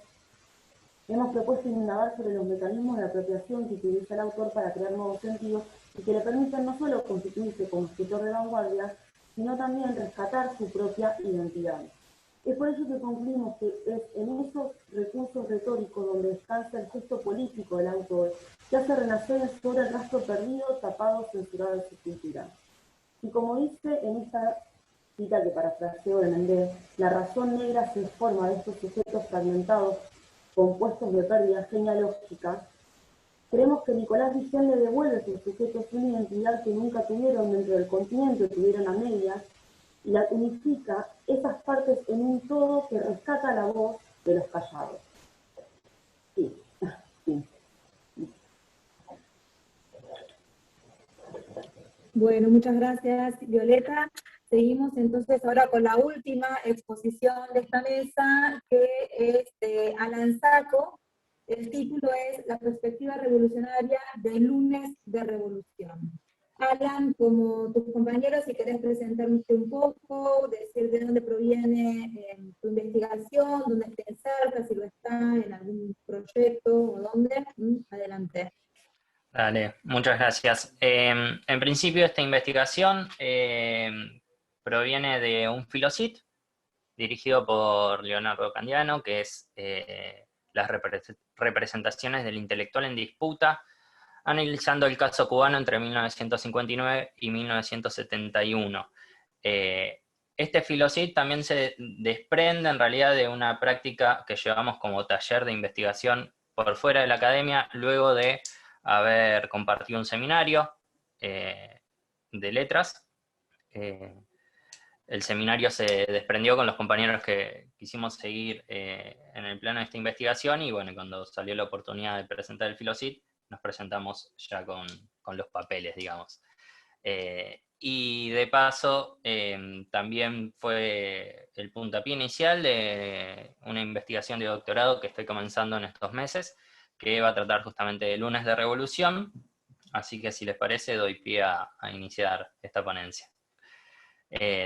hemos propuesto indagar sobre los mecanismos de apropiación que utiliza el autor para crear nuevos sentidos y que le permiten no solo constituirse como escritor de vanguardia, sino también rescatar su propia identidad. Es por ello que concluimos que es en esos recursos retóricos donde descansa el gesto político del autor, que hace renacer sobre el rastro perdido, tapado, censurado de su cultura. Y como dice en esta cita que parafraseo de Mendel, la razón negra se forma de estos sujetos fragmentados, compuestos de pérdidas genealógicas. Creemos que Nicolás Guillén le devuelve a sus sujetos una identidad que nunca tuvieron dentro del continente, tuvieron a medias, y la unifica esas partes en un todo que rescata la voz de los callados. Sí. Bueno, muchas gracias, Violeta. Seguimos entonces ahora con la última exposición de esta mesa, que es de Alan Sacco. El título es La perspectiva revolucionaria de Lunes de Revolución. Alan, como tus compañeros, si querés presentarte un poco, decir de dónde proviene tu investigación, dónde te insertas, si lo está en algún proyecto o dónde, adelante. Dale, muchas gracias. En principio esta investigación proviene de un Filosit dirigido por Leonardo Candiano, que es las representaciones del intelectual en disputa, analizando el caso cubano entre 1959 y 1971. Este Filosit también se desprende en realidad de una práctica que llevamos como taller de investigación por fuera de la academia, luego de haber compartido un seminario de letras. El seminario se desprendió con los compañeros que quisimos seguir en el plano de esta investigación, y bueno, cuando salió la oportunidad de presentar el Filosit, nos presentamos ya con los papeles, digamos. Y de paso, también fue el puntapié inicial de una investigación de doctorado que estoy comenzando en estos meses, que va a tratar justamente de Lunes de Revolución, así que si les parece doy pie a iniciar esta ponencia.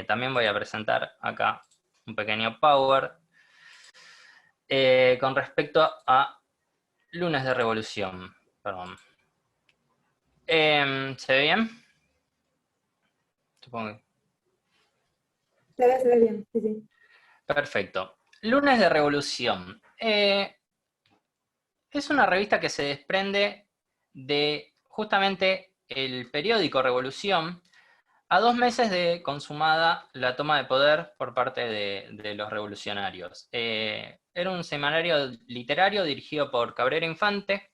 También voy a presentar acá un pequeño power con respecto a Lunes de Revolución. Perdón. ¿Se ve bien? Supongo que... Se ve bien, sí, sí. Perfecto. Lunes de Revolución. Es una revista que se desprende de justamente el periódico Revolución, a 2 meses de consumada la toma de poder por parte de los revolucionarios. Era un semanario literario dirigido por Cabrera Infante,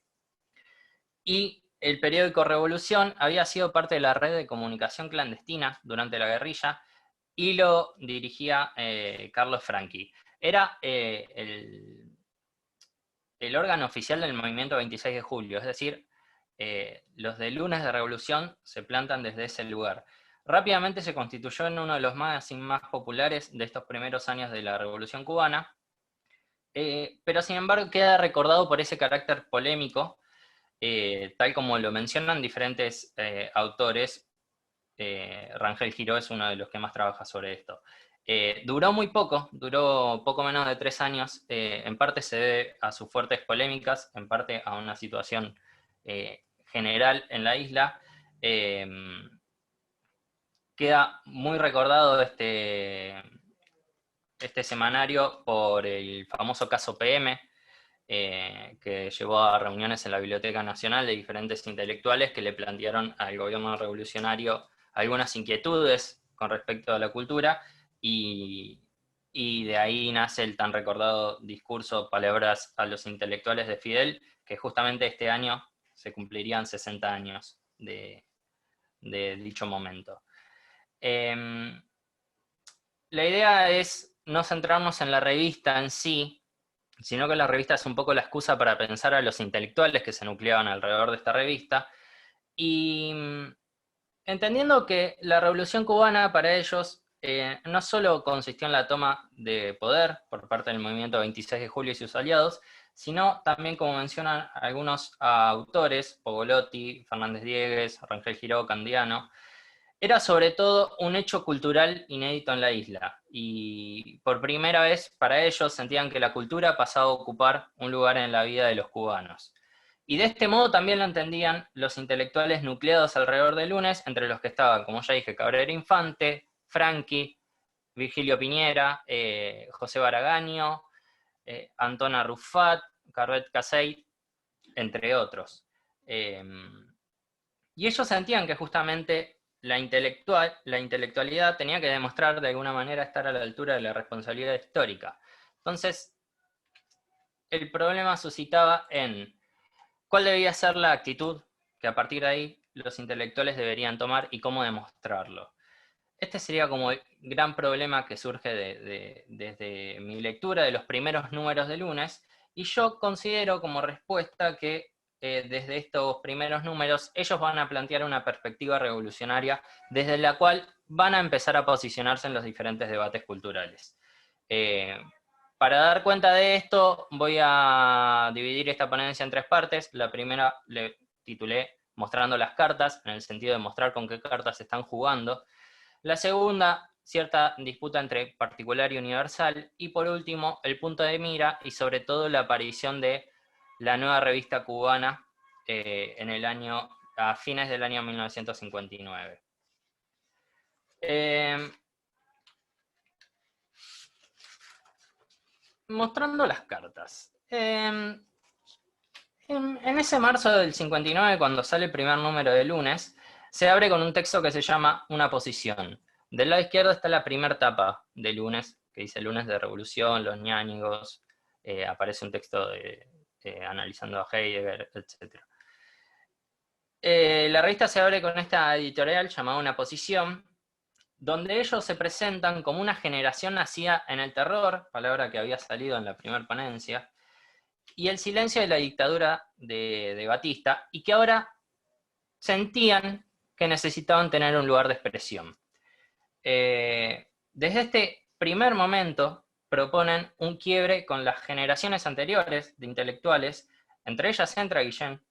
y el periódico Revolución había sido parte de la red de comunicación clandestina durante la guerrilla, y lo dirigía Carlos Franchi. Era el órgano oficial del movimiento 26 de julio, es decir, los de Lunes de Revolución se plantan desde ese lugar. Rápidamente se constituyó en uno de los magazines más populares de estos primeros años de la Revolución Cubana, pero sin embargo queda recordado por ese carácter polémico, tal como lo mencionan diferentes autores. Rangel Giró es uno de los que más trabaja sobre esto. Duró muy poco, duró poco menos de 3 años, en parte se debe a sus fuertes polémicas, en parte a una situación general en la isla. Queda muy recordado este semanario por el famoso caso PM, que llevó a reuniones en la Biblioteca Nacional de diferentes intelectuales que le plantearon al gobierno revolucionario algunas inquietudes con respecto a la cultura, y de ahí nace el tan recordado discurso Palabras a los intelectuales de Fidel, que justamente este año se cumplirían 60 años de dicho momento. La idea es no centrarnos en la revista en sí, sino que la revista es un poco la excusa para pensar a los intelectuales que se nucleaban alrededor de esta revista, y entendiendo que la Revolución Cubana para ellos no solo consistió en la toma de poder por parte del movimiento 26 de julio y sus aliados, sino también, como mencionan algunos autores, Pogolotti, Fernández Diegues, Rangel Giró, Candiano, era sobre todo un hecho cultural inédito en la isla, y por primera vez para ellos sentían que la cultura pasaba a ocupar un lugar en la vida de los cubanos. Y de este modo también lo entendían los intelectuales nucleados alrededor de Lunes, entre los que estaban, como ya dije, Cabrera Infante, Franchi, Virgilio Piñera, José Baragaño, Antón Arrufat, Carbet Casey, entre otros. Y ellos sentían que justamente la intelectualidad tenía que demostrar de alguna manera estar a la altura de la responsabilidad histórica. Entonces, el problema suscitaba en cuál debía ser la actitud que a partir de ahí los intelectuales deberían tomar y cómo demostrarlo. Este sería como el gran problema que surge desde mi lectura de los primeros números de Lunes, y yo considero como respuesta que desde estos primeros números ellos van a plantear una perspectiva revolucionaria desde la cual van a empezar a posicionarse en los diferentes debates culturales. Para dar cuenta de esto voy a dividir esta ponencia en 3 partes. La primera le titulé Mostrando las cartas, en el sentido de mostrar con qué cartas se están jugando. La segunda, cierta disputa entre particular y universal. Y por último, el punto de mira y sobre todo la aparición de la nueva revista cubana a fines del año 1959. Mostrando las cartas. En ese marzo del 59, cuando sale el primer número de Lunes, se abre con un texto que se llama Una posición. Del lado izquierdo está la primera tapa de Lunes, que dice Lunes de Revolución, los ñáñigos, aparece un texto analizando a Heidegger, etc. La revista se abre con esta editorial llamada Una posición, donde ellos se presentan como una generación nacida en el terror, palabra que había salido en la primera ponencia, y el silencio de la dictadura de Batista, y que ahora sentían que necesitaban tener un lugar de expresión. Desde este primer momento proponen un quiebre con las generaciones anteriores de intelectuales, entre ellas entra Guillén,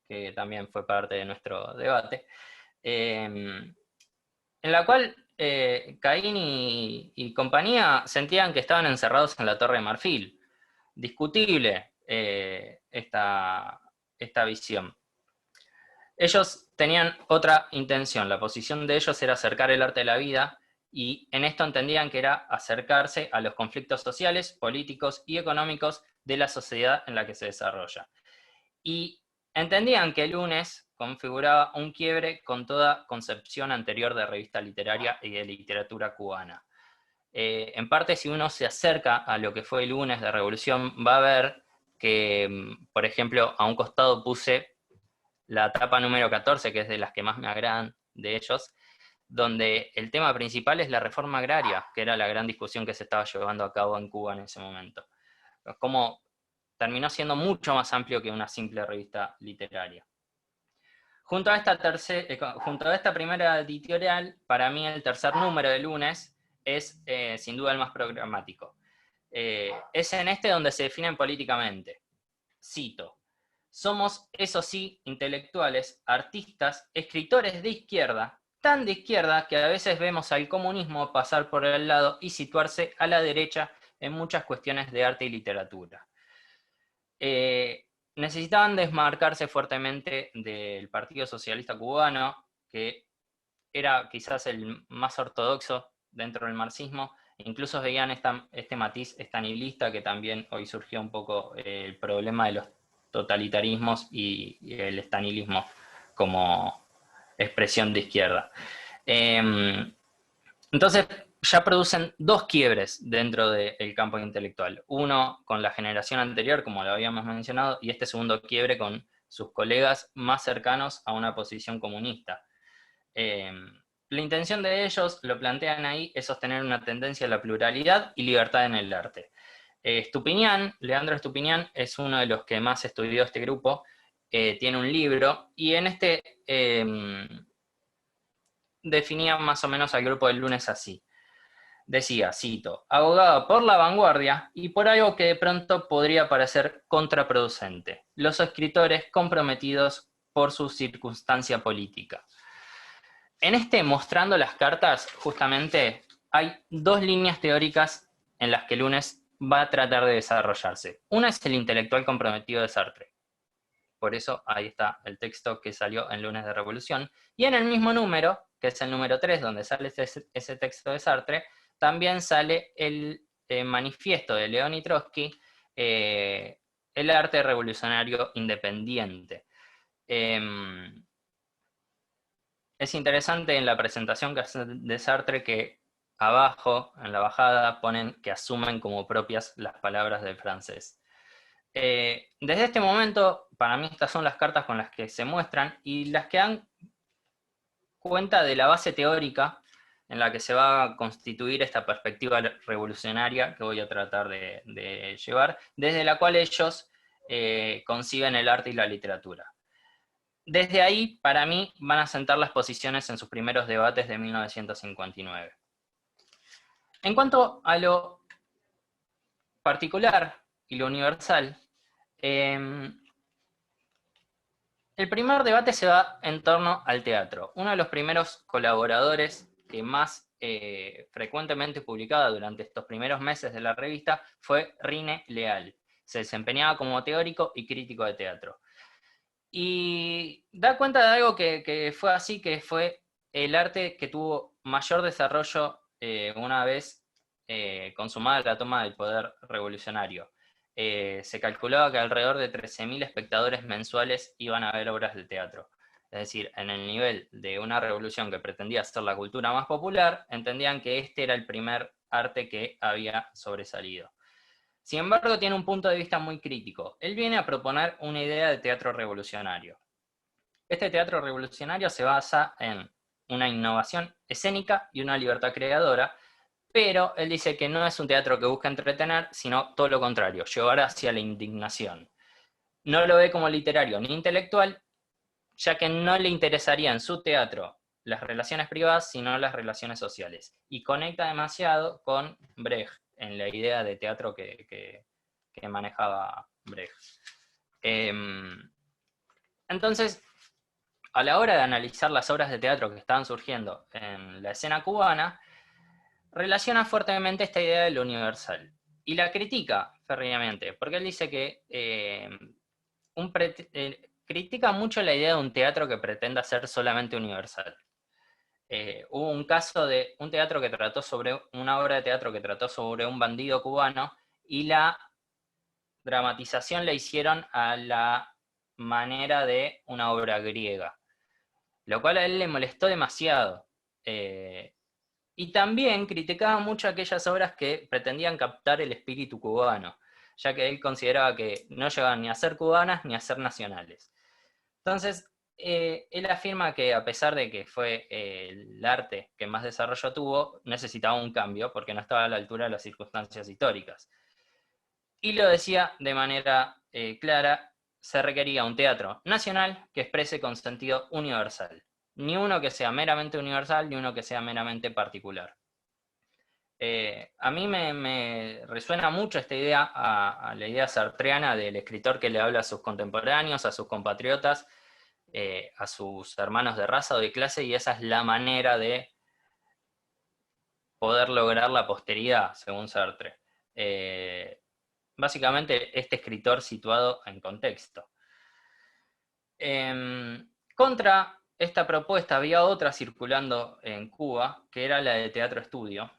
que también fue parte de nuestro debate, en la cual Caín y compañía sentían que estaban encerrados en la Torre de Marfil. Discutible esta visión. Ellos tenían otra intención, la posición de ellos era acercar el arte de la vida, y en esto entendían que era acercarse a los conflictos sociales, políticos y económicos de la sociedad en la que se desarrolla. Y entendían que el lunes configuraba un quiebre con toda concepción anterior de revista literaria y de literatura cubana. En parte, si uno se acerca a lo que fue el lunes de Revolución, va a ver que, por ejemplo, a un costado puse la etapa número 14, que es de las que más me agradan de ellos, donde el tema principal es la reforma agraria, que era la gran discusión que se estaba llevando a cabo en Cuba en ese momento. Como terminó siendo mucho más amplio que una simple revista literaria. Junto a esta primera editorial, para mí el tercer número de lunes es sin duda el más programático. Es en este donde se definen políticamente. Cito: somos, eso sí, intelectuales, artistas, escritores de izquierda, tan de izquierda que a veces vemos al comunismo pasar por el lado y situarse a la derecha en muchas cuestiones de arte y literatura. Necesitaban desmarcarse fuertemente del Partido Socialista Cubano, que era quizás el más ortodoxo dentro del marxismo. Incluso veían este matiz estanilista, que también hoy surgió un poco el problema de los totalitarismos y el estanilismo como expresión de izquierda. Entonces ya producen dos quiebres dentro del campo intelectual. Uno con la generación anterior, como lo habíamos mencionado, y este segundo quiebre con sus colegas más cercanos a una posición comunista. La intención de ellos, lo plantean ahí, es sostener una tendencia a la pluralidad y libertad en el arte. Leandro Estupiñán, es uno de los que más estudió este grupo, tiene un libro, y en este definía más o menos al grupo del lunes así. Decía, cito: abogada por la vanguardia y por algo que de pronto podría parecer contraproducente: los escritores comprometidos por su circunstancia política. En mostrando las cartas, justamente, hay dos líneas teóricas en las que Lunes va a tratar de desarrollarse. Una es el intelectual comprometido de Sartre. Por eso ahí está el texto que salió en Lunes de Revolución. Y en el mismo número, que es el número 3, donde sale ese texto de Sartre, también sale el manifiesto de León Trotsky, el arte revolucionario independiente. Es interesante en la presentación que hace de Sartre que abajo, en la bajada, ponen que asumen como propias las palabras del francés. Desde este momento, para mí estas son las cartas con las que se muestran y las que dan cuenta de la base teórica en la que se va a constituir esta perspectiva revolucionaria que voy a tratar de llevar, desde la cual ellos conciben el arte y la literatura. Desde ahí, para mí, van a sentar las posiciones en sus primeros debates de 1959. En cuanto a lo particular y lo universal, el primer debate se va en torno al teatro. Uno de los primeros colaboradores que más frecuentemente publicaba durante estos primeros meses de la revista fue Rine Leal. Se desempeñaba como teórico y crítico de teatro. Y da cuenta de algo que fue así, que fue el arte que tuvo mayor desarrollo una vez consumada la toma del poder revolucionario. Se calculaba que alrededor de 13.000 espectadores mensuales iban a ver obras de teatro. Es decir, en el nivel de una revolución que pretendía ser la cultura más popular, entendían que este era el primer arte que había sobresalido. Sin embargo, tiene un punto de vista muy crítico. Él viene a proponer una idea de teatro revolucionario. Este teatro revolucionario se basa en una innovación escénica y una libertad creadora, pero él dice que no es un teatro que busca entretener, sino todo lo contrario, llevar hacia la indignación. No lo ve como literario ni intelectual, ya que no le interesaría en su teatro las relaciones privadas, sino las relaciones sociales. Y conecta demasiado con Brecht, en la idea de teatro que manejaba Brecht. Entonces, a la hora de analizar las obras de teatro que estaban surgiendo en la escena cubana, relaciona fuertemente esta idea de lo universal. Y la critica férreamente, porque él dice que critica mucho la idea de un teatro que pretenda ser solamente universal. Hubo un caso de una obra de teatro que trató sobre un bandido cubano, y la dramatización la hicieron a la manera de una obra griega, lo cual a él le molestó demasiado. Y también criticaba mucho aquellas obras que pretendían captar el espíritu cubano, ya que él consideraba que no llegaban ni a ser cubanas ni a ser nacionales. Entonces, él afirma que a pesar de que fue el arte que más desarrollo tuvo, necesitaba un cambio porque no estaba a la altura de las circunstancias históricas. Y lo decía de manera clara, se requería un teatro nacional que exprese con sentido universal. Ni uno que sea meramente universal, ni uno que sea meramente particular. A mí me resuena mucho esta idea, a la idea sartreana del escritor que le habla a sus contemporáneos, a sus compatriotas, a sus hermanos de raza o de clase, y esa es la manera de poder lograr la posteridad, según Sartre. Básicamente, este escritor situado en contexto. Contra esta propuesta había otra circulando en Cuba, que era la de teatro estudio,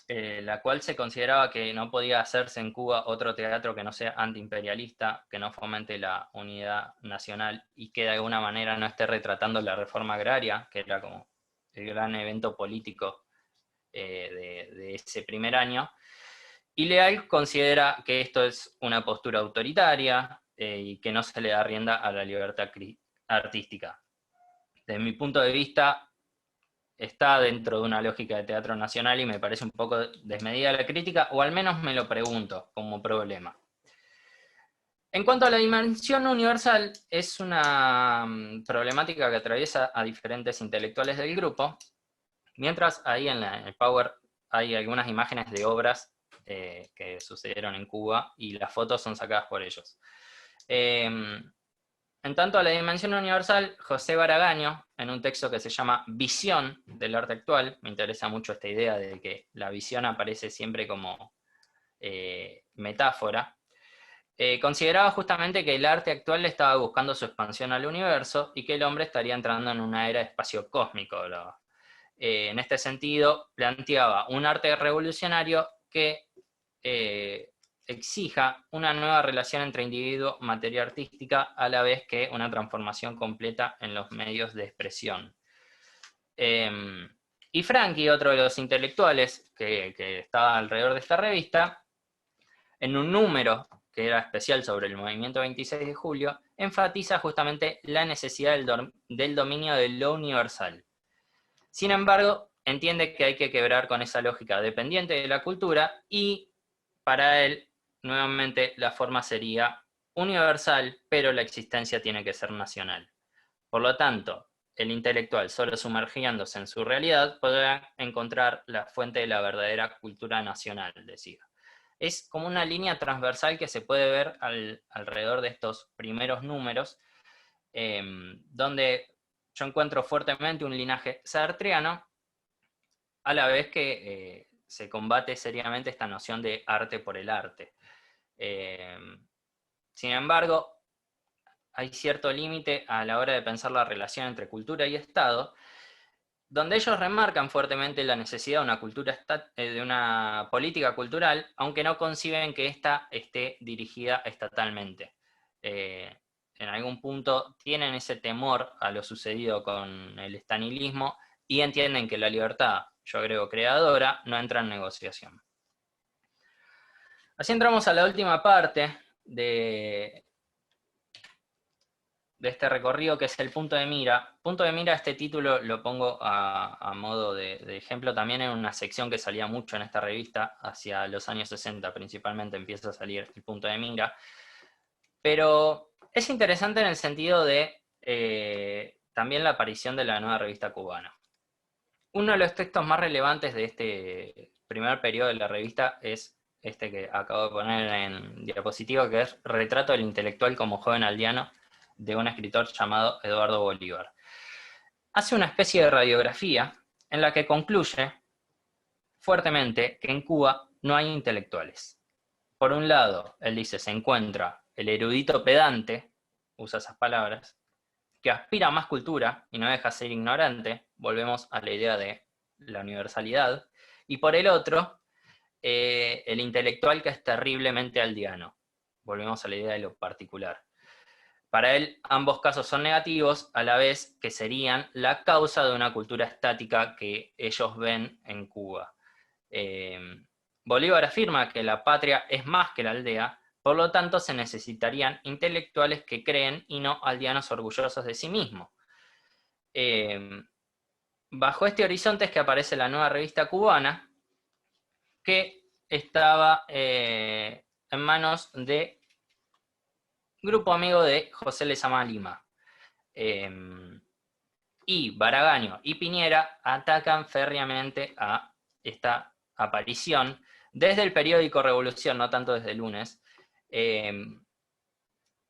la cual se consideraba que no podía hacerse en Cuba otro teatro que no sea antiimperialista, que no fomente la unidad nacional y que de alguna manera no esté retratando la reforma agraria, que era como el gran evento político de ese primer año. Y Leal considera que esto es una postura autoritaria y que no se le da rienda a la libertad artística. Desde mi punto de vista, está dentro de una lógica de teatro nacional y me parece un poco desmedida la crítica, o al menos me lo pregunto como problema. En cuanto a la dimensión universal, es una problemática que atraviesa a diferentes intelectuales del grupo, mientras ahí en el Power hay algunas imágenes de obras que sucedieron en Cuba y las fotos son sacadas por ellos. En tanto a la dimensión universal, José Baragaño, en un texto que se llama Visión del arte actual, me interesa mucho esta idea de que la visión aparece siempre como metáfora, consideraba justamente que el arte actual estaba buscando su expansión al universo y que el hombre estaría entrando en una era de espacio cósmico. En este sentido, planteaba un arte revolucionario que exija una nueva relación entre individuo, materia artística, a la vez que una transformación completa en los medios de expresión. Y Franchi, otro de los intelectuales que estaba alrededor de esta revista, en un número que era especial sobre el movimiento 26 de julio, enfatiza justamente la necesidad del dominio de lo universal. Sin embargo, entiende que hay que quebrar con esa lógica dependiente de la cultura y para él, nuevamente, la forma sería universal, pero la existencia tiene que ser nacional. Por lo tanto, el intelectual, solo sumergiéndose en su realidad, podrá encontrar la fuente de la verdadera cultura nacional, decía. Es como una línea transversal que se puede ver alrededor de estos primeros números, donde yo encuentro fuertemente un linaje sartreano, a la vez que se combate seriamente esta noción de arte por el arte. Sin embargo, hay cierto límite a la hora de pensar la relación entre cultura y Estado, donde ellos remarcan fuertemente la necesidad de una política cultural, aunque no conciben que ésta esté dirigida estatalmente. En algún punto tienen ese temor a lo sucedido con el estanilismo y entienden que la libertad, yo creo, creadora, no entra en negociación. Así entramos a la última parte de este recorrido, que es el punto de mira. Punto de mira, este título lo pongo a modo de ejemplo también en una sección que salía mucho en esta revista, hacia los años 60 principalmente empieza a salir el punto de mira, pero es interesante en el sentido de también la aparición de la nueva revista cubana. Uno de los textos más relevantes de este primer periodo de la revista es este que acabo de poner en diapositiva, que es Retrato del intelectual como joven aldeano, de un escritor llamado Eduardo Bolívar. Hace una especie de radiografía en la que concluye fuertemente que en Cuba no hay intelectuales. Por un lado, él dice, se encuentra el erudito pedante, usa esas palabras, que aspira a más cultura y no deja ser ignorante, volvemos a la idea de la universalidad, y por el otro, el intelectual que es terriblemente aldeano, volvemos a la idea de lo particular. Para él, ambos casos son negativos, a la vez que serían la causa de una cultura estática que ellos ven en Cuba. Bolívar afirma que la patria es más que la aldea, por lo tanto se necesitarían intelectuales que creen y no aldeanos orgullosos de sí mismos. Bajo este horizonte es que aparece la nueva revista cubana, que estaba en manos de grupo amigo de José Lezama Lima. Y Baragaño y Piñera atacan férreamente a esta aparición desde el periódico Revolución, no tanto desde el Lunes.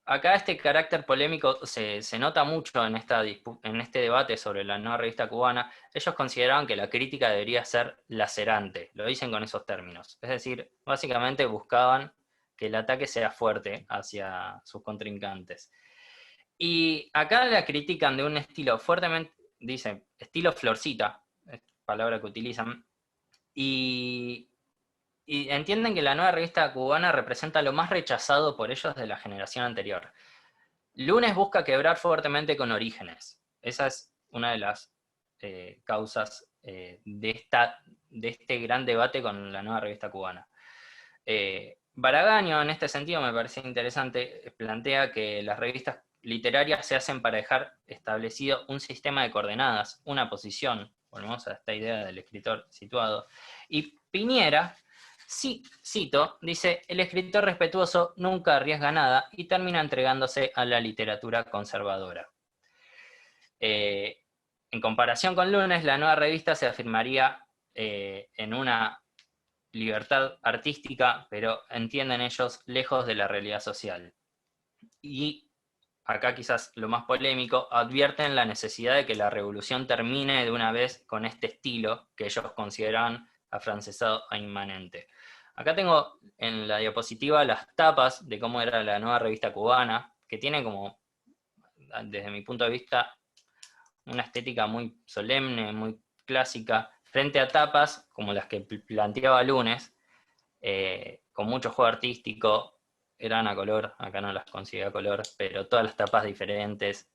Acá este carácter polémico se nota mucho en este debate sobre la nueva revista cubana. Ellos consideraban que la crítica debería ser lacerante, lo dicen con esos términos. Es decir, básicamente buscaban que el ataque sea fuerte hacia sus contrincantes. Y acá la critican de un estilo fuertemente, dicen, estilo florcita, es palabra que utilizan, y entienden que la nueva revista cubana representa lo más rechazado por ellos de la generación anterior. Lunes busca quebrar fuertemente con Orígenes. Esa es una de las causas de este gran debate con la nueva revista cubana. Baragaño, en este sentido, me parece interesante, plantea que las revistas literarias se hacen para dejar establecido un sistema de coordenadas, una posición, volvemos a esta idea del escritor situado, y Piñera, sí, cito, dice, el escritor respetuoso nunca arriesga nada y termina entregándose a la literatura conservadora. En comparación con Lunes, la nueva revista se afirmaría en una libertad artística, pero entienden ellos lejos de la realidad social. Y acá quizás lo más polémico, advierten la necesidad de que la revolución termine de una vez con este estilo que ellos consideran afrancesado e inmanente. Acá tengo en la diapositiva las tapas de cómo era la nueva revista cubana, que tiene como, desde mi punto de vista, una estética muy solemne, muy clásica, frente a tapas como las que planteaba Lunes, con mucho juego artístico, eran a color, acá no las consigue a color, pero todas las tapas diferentes,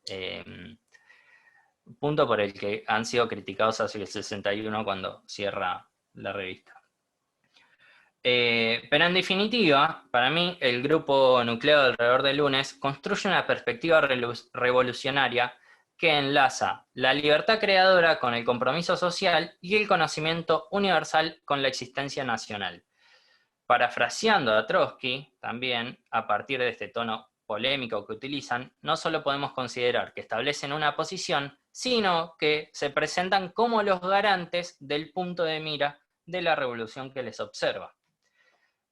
punto por el que han sido criticados hacia el 61 cuando cierra la revista. Pero en definitiva, para mí, el grupo nucleado alrededor de Lunes construye una perspectiva revolucionaria que enlaza la libertad creadora con el compromiso social y el conocimiento universal con la existencia nacional. Parafraseando a Trotsky, también, a partir de este tono polémico que utilizan, no solo podemos considerar que establecen una posición, sino que se presentan como los garantes del punto de mira de la revolución que les observa.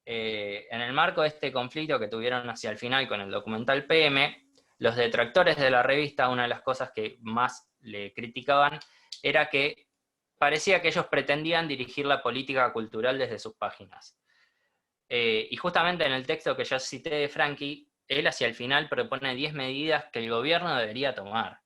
En el marco de este conflicto que tuvieron hacia el final con el documental PM, los detractores de la revista, una de las cosas que más le criticaban era que parecía que ellos pretendían dirigir la política cultural desde sus páginas. Y justamente en el texto que ya cité de Franqui, él hacia el final propone 10 medidas que el gobierno debería tomar.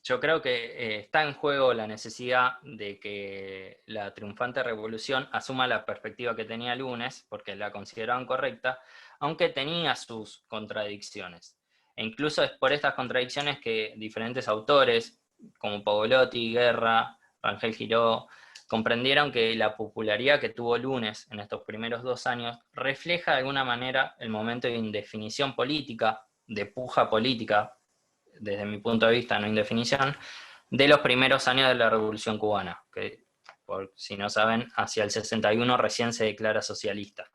Yo creo que está en juego la necesidad de que la triunfante revolución asuma la perspectiva que tenía Lunes, porque la consideraban correcta, aunque tenía sus contradicciones. E incluso es por estas contradicciones que diferentes autores, como Pavolotti, Guerra, Rangel Giró, comprendieron que la popularidad que tuvo Lunes en estos primeros 2 años refleja de alguna manera el momento de indefinición política, de puja política, desde mi punto de vista, no indefinición, de los primeros años de la Revolución Cubana, que, por si no saben, hacia el 61 recién se declara socialista.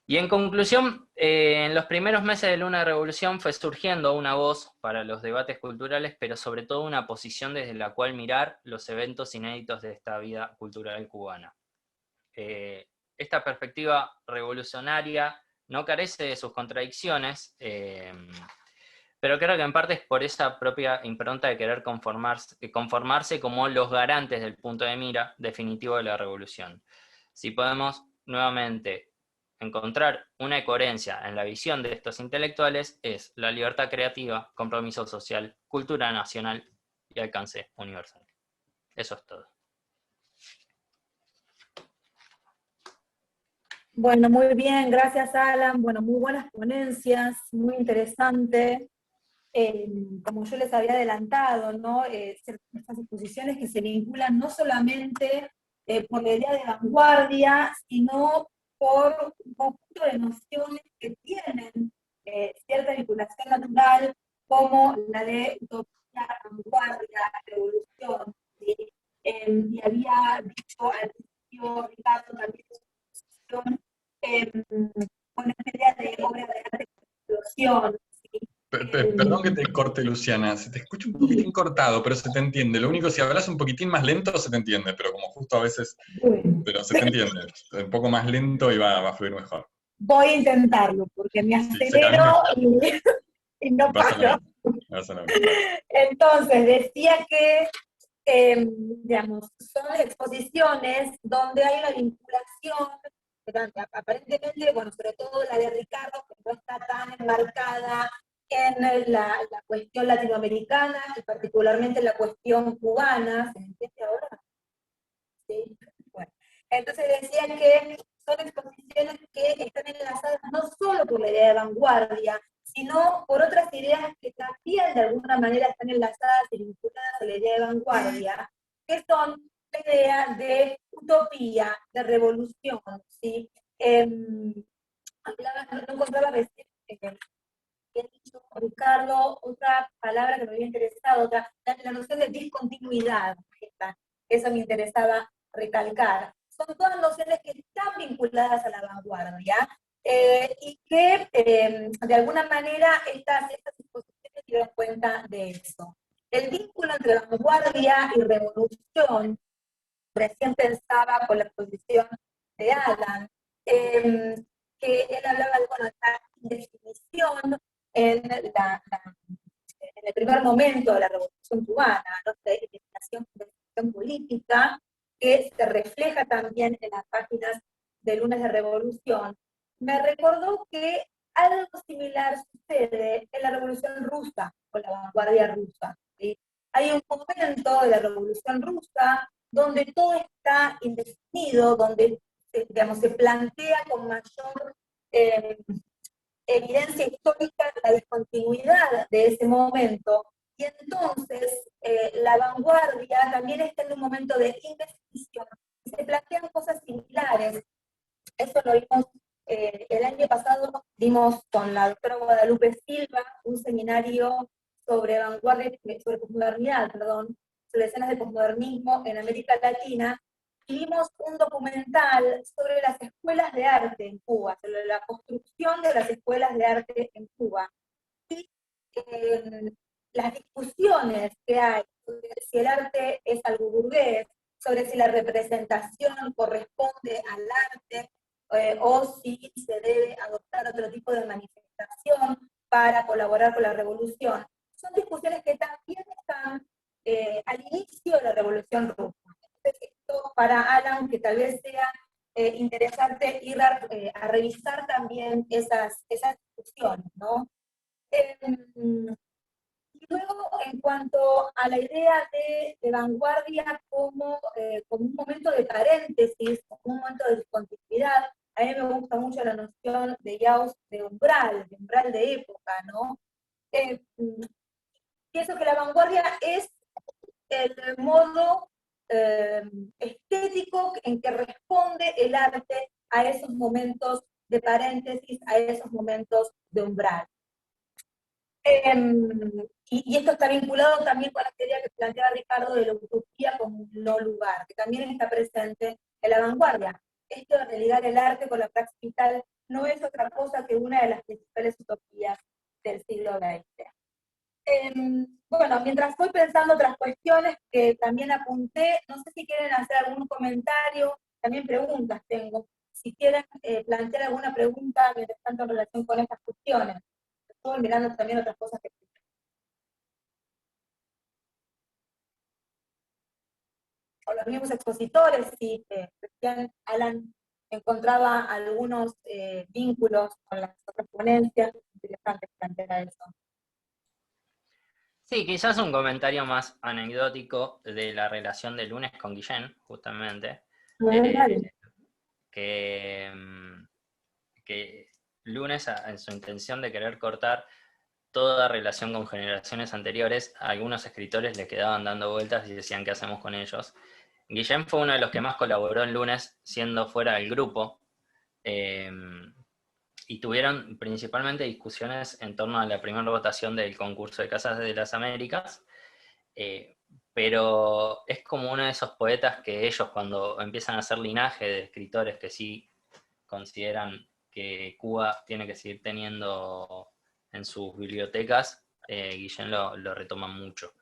Y en conclusión, en los primeros meses de Luna de Revolución fue surgiendo una voz para los debates culturales, pero sobre todo una posición desde la cual mirar los eventos inéditos de esta vida cultural cubana. Esta perspectiva revolucionaria no carece de sus contradicciones, pero creo que en parte es por esa propia impronta de querer conformarse como los garantes del punto de mira definitivo de la revolución. Si podemos nuevamente encontrar una coherencia en la visión de estos intelectuales, es la libertad creativa, compromiso social, cultura nacional y alcance universal. Eso es todo. Bueno, muy bien, gracias Alan. Bueno, muy buenas ponencias, muy interesante. Como yo les había adelantado, ¿no? Estas exposiciones que se vinculan no solamente por la idea de vanguardia, sino por un conjunto de nociones que tienen cierta vinculación natural, como la de utopía, vanguardia, revolución. ¿Sí? Y había dicho al principio, Ricardo, también de su exposición, con esta idea de obra de arte con explosión. ¿Sí? Perdón que te corte, Luciana, se te escucha un Sí, poquitín cortado, pero se te entiende. Lo único, si hablas un poquitín más lento, se te entiende, pero como justo a veces, bueno. pero se te entiende. Un poco más lento y va a fluir mejor. Voy a intentarlo, porque me Sí, sé que a mí acelero y no me pasa lo paro. mismo. Me pasa lo mismo, dale. Entonces, decía que, digamos, son exposiciones donde hay una vinculación, aparentemente, bueno, sobre todo la de Ricardo, que no está tan enmarcada en la cuestión latinoamericana, y particularmente en la cuestión cubana. ¿Se entiende ahora? Sí. Bueno, entonces decía que son exposiciones que están enlazadas no solo por la idea de vanguardia, sino por otras ideas que también de alguna manera están enlazadas y vinculadas a la idea de vanguardia, que son la idea de utopía, de revolución, ¿sí? No encontraba recién, que ha dicho Ricardo, otra palabra que me había interesado, la noción de discontinuidad, eso me interesaba recalcar. Son todas nociones que están vinculadas a la vanguardia y que de alguna manera estas exposiciones dieron cuenta de eso. El vínculo entre vanguardia y revolución, recién pensaba con la exposición de Alan, que él hablaba de, bueno, esta definición en el primer momento de la Revolución Cubana, ¿no? De definición política, que se refleja también en las páginas de Lunes de Revolución. Me recordó que algo similar sucede en la Revolución Rusa, con la vanguardia rusa. ¿Sí? Hay un momento de la Revolución Rusa donde todo está indefinido, donde digamos, se plantea con mayor evidencia histórica la discontinuidad de ese momento. Y entonces la vanguardia también está en un momento de indecisión y se plantean cosas similares. Eso lo vimos el año pasado, dimos con la doctora Guadalupe Silva un seminario sobre vanguardia, sobre posmodernidad, perdón, sobre escenas de posmodernismo en América Latina, y vimos un documental sobre las escuelas de arte en Cuba, sobre la construcción de las escuelas de arte en Cuba. Y las discusiones que hay sobre si el arte es algo burgués, sobre si la representación corresponde al arte, o si se debe adoptar otro tipo de manifestación para colaborar con la revolución. Son discusiones que también están al inicio de la Revolución Rusa. Entonces, esto para Alan, que tal vez sea interesante ir a revisar también esas discusiones, ¿no? Y luego, en cuanto a la idea de vanguardia como un momento de paréntesis, como un momento de discontinuidad, a mí me gusta mucho la noción de Gauss de umbral de época, ¿no? Pienso que la vanguardia es el modo estético en que responde el arte a esos momentos de paréntesis, a esos momentos de umbral. Y esto está vinculado también con la teoría que planteaba Ricardo de la utopía como un no lugar, que también está presente en la vanguardia. Esto de religar el arte con la praxis vital no es otra cosa que una de las principales utopías del siglo XX. Bueno, mientras estoy pensando otras cuestiones que también apunté, no sé si quieren hacer algún comentario, también preguntas tengo. Si quieren plantear alguna pregunta mientras tanto en relación con estas cuestiones. Estoy mirando también otras cosas que... O los mismos expositores, si recién Alan encontraba algunos vínculos con las otras ponencias, es interesante plantear eso. Sí, quizás un comentario más anecdótico de la relación de Lunes con Guillén, justamente. Dale. Que que Lunes, en su intención de querer cortar toda relación con generaciones anteriores, a algunos escritores le quedaban dando vueltas y decían qué hacemos con ellos. Guillén fue uno de los que más colaboró en Lunes, siendo fuera del grupo, y tuvieron principalmente discusiones en torno a la primera votación del concurso de Casas de las Américas, pero es como uno de esos poetas que ellos, cuando empiezan a hacer linaje de escritores que sí consideran que Cuba tiene que seguir teniendo en sus bibliotecas, Guillén lo retoma mucho.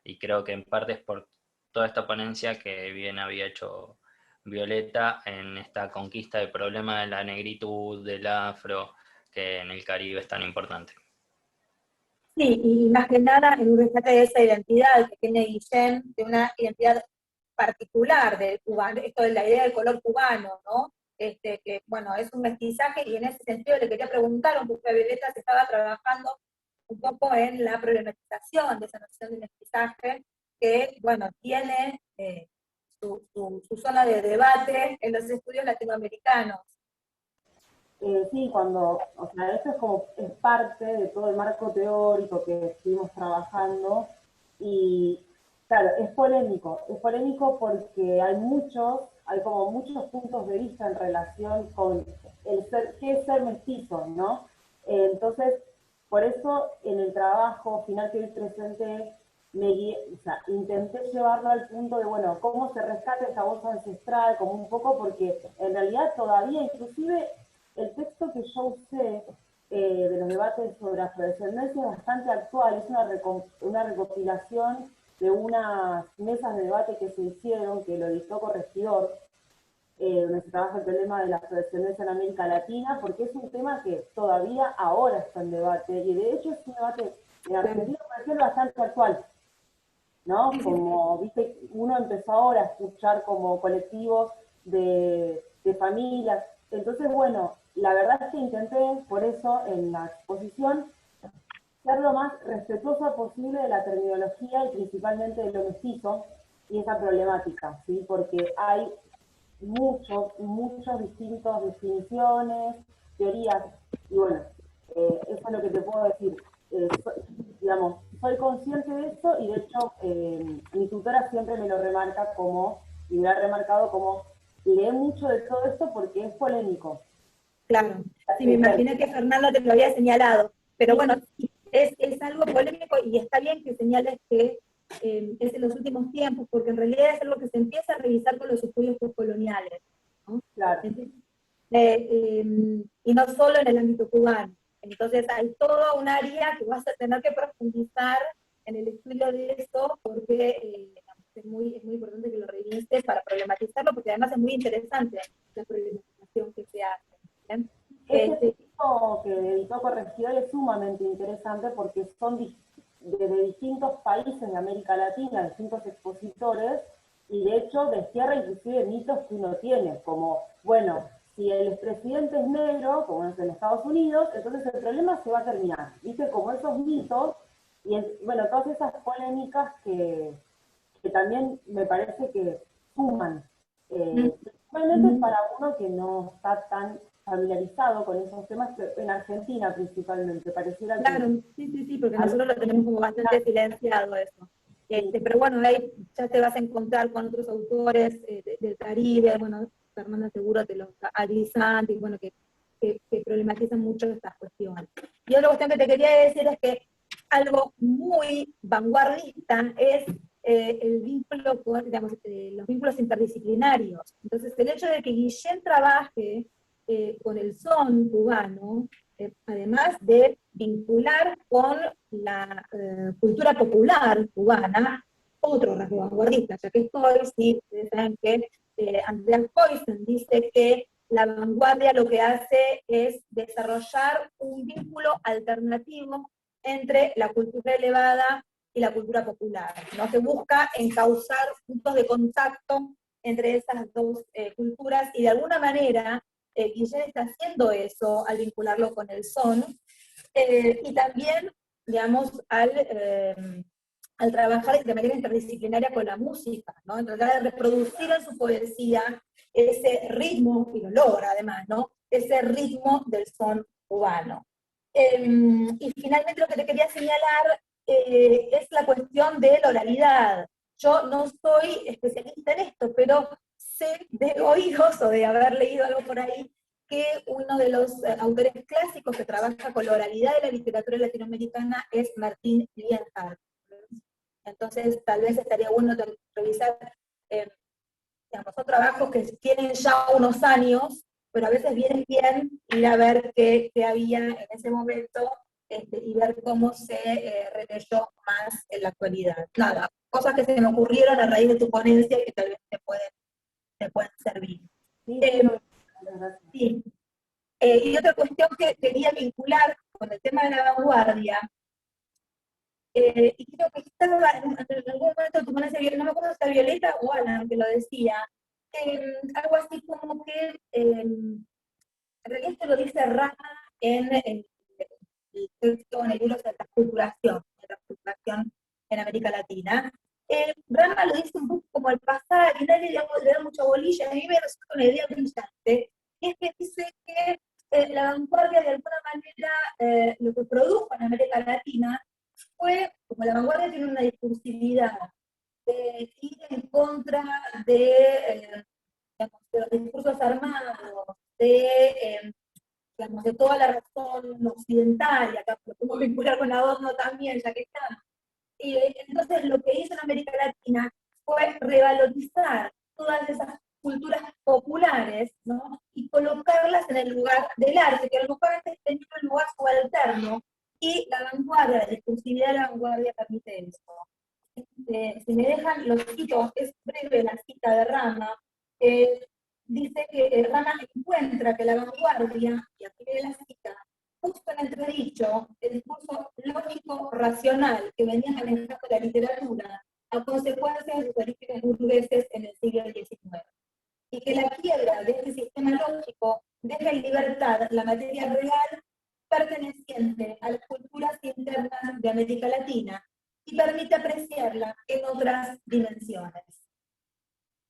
Y creo que en parte es por toda esta ponencia que bien había hecho Violeta en esta conquista del problema de la negritud, del afro, que en el Caribe es tan importante. Sí, y más que nada en un rescate de esa identidad que tiene Guillén, de una identidad particular del cubano, esto de la idea del color cubano, ¿no? Que bueno, es un mestizaje, y en ese sentido le quería preguntar un poco a Violeta si estaba trabajando un poco en la problematización de esa noción de mestizaje, que bueno, tiene su zona de debate en los estudios latinoamericanos. Sí, o sea, esto es parte de todo el marco teórico que estuvimos trabajando, y claro, es polémico porque hay como muchos puntos de vista en relación con qué es ser mestizo, ¿no? Entonces, por eso en el trabajo final que hoy presenté, intenté llevarlo al punto de, bueno, cómo se rescata esa voz ancestral, como un poco, porque en realidad todavía, inclusive, el texto que yo usé de los debates sobre afrodescendencia es bastante actual, es una recopilación de unas mesas de debate que se hicieron, que lo editó Corregidor, donde se trabaja el problema de la afrodescendencia en América Latina, porque es un tema que todavía ahora está en debate, y de hecho es un debate en Argentina, por ejemplo, bastante actual, ¿no? Como, viste, uno empezó ahora a escuchar como colectivos de familias. Entonces, bueno, la verdad es que intenté, por eso, en la exposición, ser lo más respetuosa posible de la terminología y principalmente de lo mestizo y esa problemática, ¿sí? Porque hay muchas distintas definiciones, teorías, y bueno, eso es lo que te puedo decir. Soy consciente de eso, y de hecho mi tutora siempre me lo remarca y me ha remarcado como, lee mucho de todo esto porque es polémico. Claro, sí, me imaginé que Fernando te lo había señalado, pero bueno, es algo polémico, y está bien que señales que es en los últimos tiempos, porque en realidad es algo que se empieza a revisar con los estudios postcoloniales, ¿no? Claro. Y no solo en el ámbito cubano. Entonces hay toda un área que vas a tener que profundizar en el estudio de esto, porque es muy importante que lo revises para problematizarlo, porque además es muy interesante la problematización que se hace. Este tipo que editó Corregidor es sumamente interesante porque son de distintos países de América Latina, distintos expositores, y de hecho destierra inclusive mitos que uno tiene, como, bueno, si el expresidente es negro, como es en Estados Unidos, entonces el problema se va a terminar, ¿viste? Como esos mitos, y bueno, todas esas polémicas que también me parece que suman, principalmente para uno que no está tan familiarizado con esos temas, en Argentina principalmente, pareciera que... Claro, sí, porque nosotros lo tenemos como bastante silenciado eso. Pero bueno, ahí ya te vas a encontrar con otros autores del Caribe, bueno, Fernanda seguro te lo Agrisanti, bueno, que problematizan mucho estas cuestiones. Y otra cuestión que te quería decir es que algo muy vanguardista es el vínculo con, digamos, los vínculos interdisciplinarios. Entonces, el hecho de que Guillén trabaje con el son cubano, además de vincular con la cultura popular cubana, otro rasgo vanguardista, ya que sí, ustedes saben que Andreas Poisen dice que la vanguardia lo que hace es desarrollar un vínculo alternativo entre la cultura elevada y la cultura popular, ¿no? Se busca encauzar puntos de contacto entre esas dos culturas, y de alguna manera Guillén está haciendo eso al vincularlo con el son, y también, digamos, al trabajar de manera interdisciplinaria con la música, ¿no? En tratar de reproducir en su poesía ese ritmo, y lo logra además, ¿no? ese ritmo del son cubano. Y finalmente lo que te quería señalar es la cuestión de la oralidad. Yo no soy especialista en esto, pero sé de oídos o de haber leído algo por ahí que uno de los autores clásicos que trabaja con la oralidad de la literatura latinoamericana es Martín Lienhardt. Entonces, tal vez estaría bueno revisar, digamos, son trabajos que tienen ya unos años, pero a veces viene bien ir a ver qué había en ese momento y ver cómo se releyó más en la actualidad. Nada, cosas que se me ocurrieron a raíz de tu ponencia y que tal vez te pueden servir. Sí, gracias. Sí. Y otra cuestión que quería vincular con el tema de la vanguardia, y creo que estaba en algún momento de tu ponencia, no me acuerdo si era Violeta o Alan que lo decía, algo así como que, en realidad esto lo dice Rama en el texto, en el libro de transculturación en América Latina. Rama lo dice un poco como el pasar, y nadie le da mucha bolilla, a mí me resulta una idea brillante, y es que dice que la vanguardia de alguna manera lo que produjo en América Latina fue, como la vanguardia tiene una discursividad, de ir en contra digamos, de los discursos armados, digamos, de toda la razón occidental, y acá lo podemos vincular con Adorno también, ya que está. Y entonces lo que hizo en América Latina fue revalorizar todas esas culturas populares, ¿no? Y colocarlas en el lugar del arte, que a lo mejor antes tenía un lugar subalterno, y la vanguardia, la discursividad de la vanguardia permite eso. Si me dejan los citos, es breve la cita de Rama, dice que Rama encuentra que la vanguardia, y aquí viene la cita, puso en entredicho el discurso lógico-racional que venía manejando la literatura a consecuencia de sus orígenes burgueses en el siglo XIX. Y que la quiebra de este sistema lógico deja en libertad la materia real perteneciente a las culturas internas de América Latina y permite apreciarla en otras dimensiones.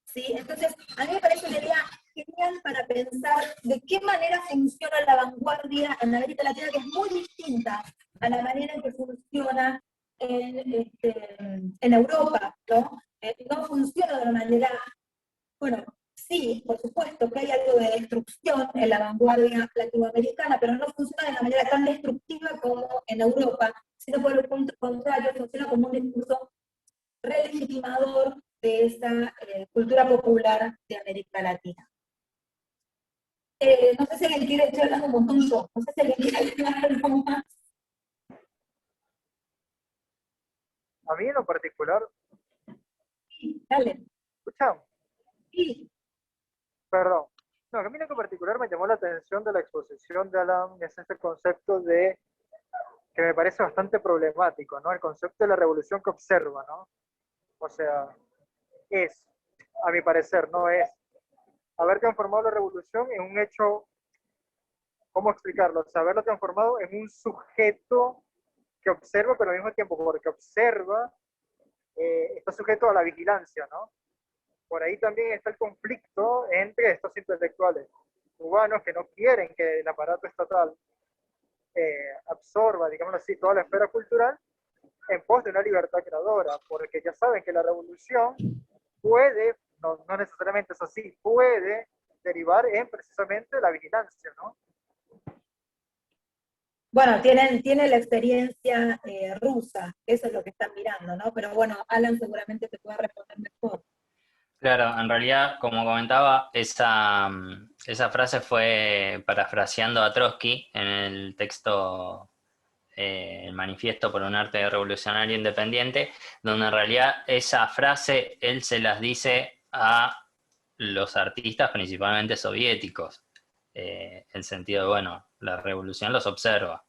¿Sí? Entonces, a mí me parece una idea genial para pensar de qué manera funciona la vanguardia en América Latina, que es muy distinta a la manera en que funciona en Europa, ¿no? No funciona de una manera, bueno, sí, por supuesto que hay algo de destrucción en la vanguardia latinoamericana, pero no funciona de una manera tan destructiva como en Europa, sino por el contrario, funciona como un discurso relegitimador de esa cultura popular de América Latina. No sé si alguien quiere, estoy hablando un montón yo, no sé si alguien quiere agregar algo más. A mí en lo particular, Sí, dale. escuchamos, Sí. perdón. No, a mí en lo particular me llamó la atención de la exposición de Alan, es este concepto de, que me parece bastante problemático, ¿no? El concepto de la revolución que observa, ¿no? O sea, es, a mi parecer, no es haber transformado la revolución en un hecho, ¿cómo explicarlo? O sea, haberlo transformado en un sujeto que observa, pero al mismo tiempo, porque observa, está sujeto a la vigilancia, ¿no? Por ahí también está el conflicto entre estos intelectuales cubanos que no quieren que el aparato estatal absorba, digamos así, toda la esfera cultural en pos de una libertad creadora, porque ya saben que la revolución puede, no necesariamente es así, puede derivar en precisamente la vigilancia, ¿no? Bueno, tienen la experiencia rusa, eso es lo que están mirando, ¿no? Pero bueno, Alan seguramente te puede responder mejor. Claro, en realidad, como comentaba, esa frase fue parafraseando a Trotsky en el texto El Manifiesto por un Arte Revolucionario Independiente, donde en realidad esa frase él se las dice a los artistas principalmente soviéticos, en sentido de, bueno, la revolución los observa,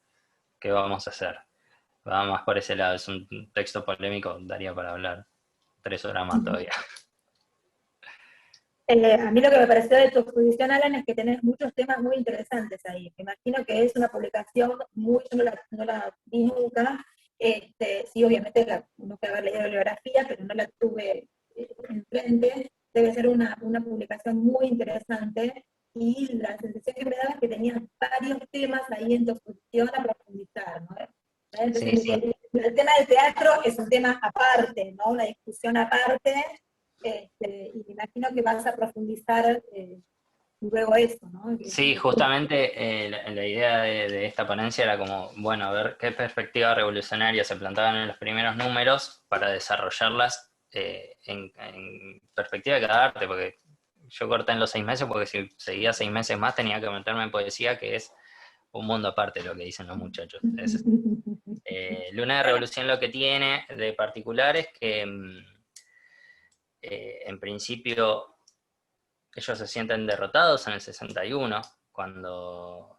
¿qué vamos a hacer? Va más por ese lado, es un texto polémico, daría para hablar 3 horas más todavía. A mí lo que me pareció de tu exposición, Alan, es que tenés muchos temas muy interesantes ahí. Me imagino que es una publicación muy, yo no la vi nunca. Sí, obviamente uno puede haber leído la bibliografía, pero no la tuve enfrente. Debe ser una publicación muy interesante. y la sensación que me daba es que tenías varios temas ahí en tu exposición a profundizar, ¿no? Sí, Entonces, sí. el tema del teatro es un tema aparte, ¿no? Una discusión aparte, y me imagino que vas a profundizar luego eso, ¿no? Sí, justamente la idea de esta ponencia era como, bueno, a ver qué perspectiva revolucionaria se plantaban en los primeros números para desarrollarlas en perspectiva de cada arte, porque yo corté en los 6 meses, porque si seguía 6 meses más tenía que meterme en poesía, que es un mundo aparte lo que dicen los muchachos. Luna de Revolución lo que tiene de particular es que en principio ellos se sienten derrotados en el 61, cuando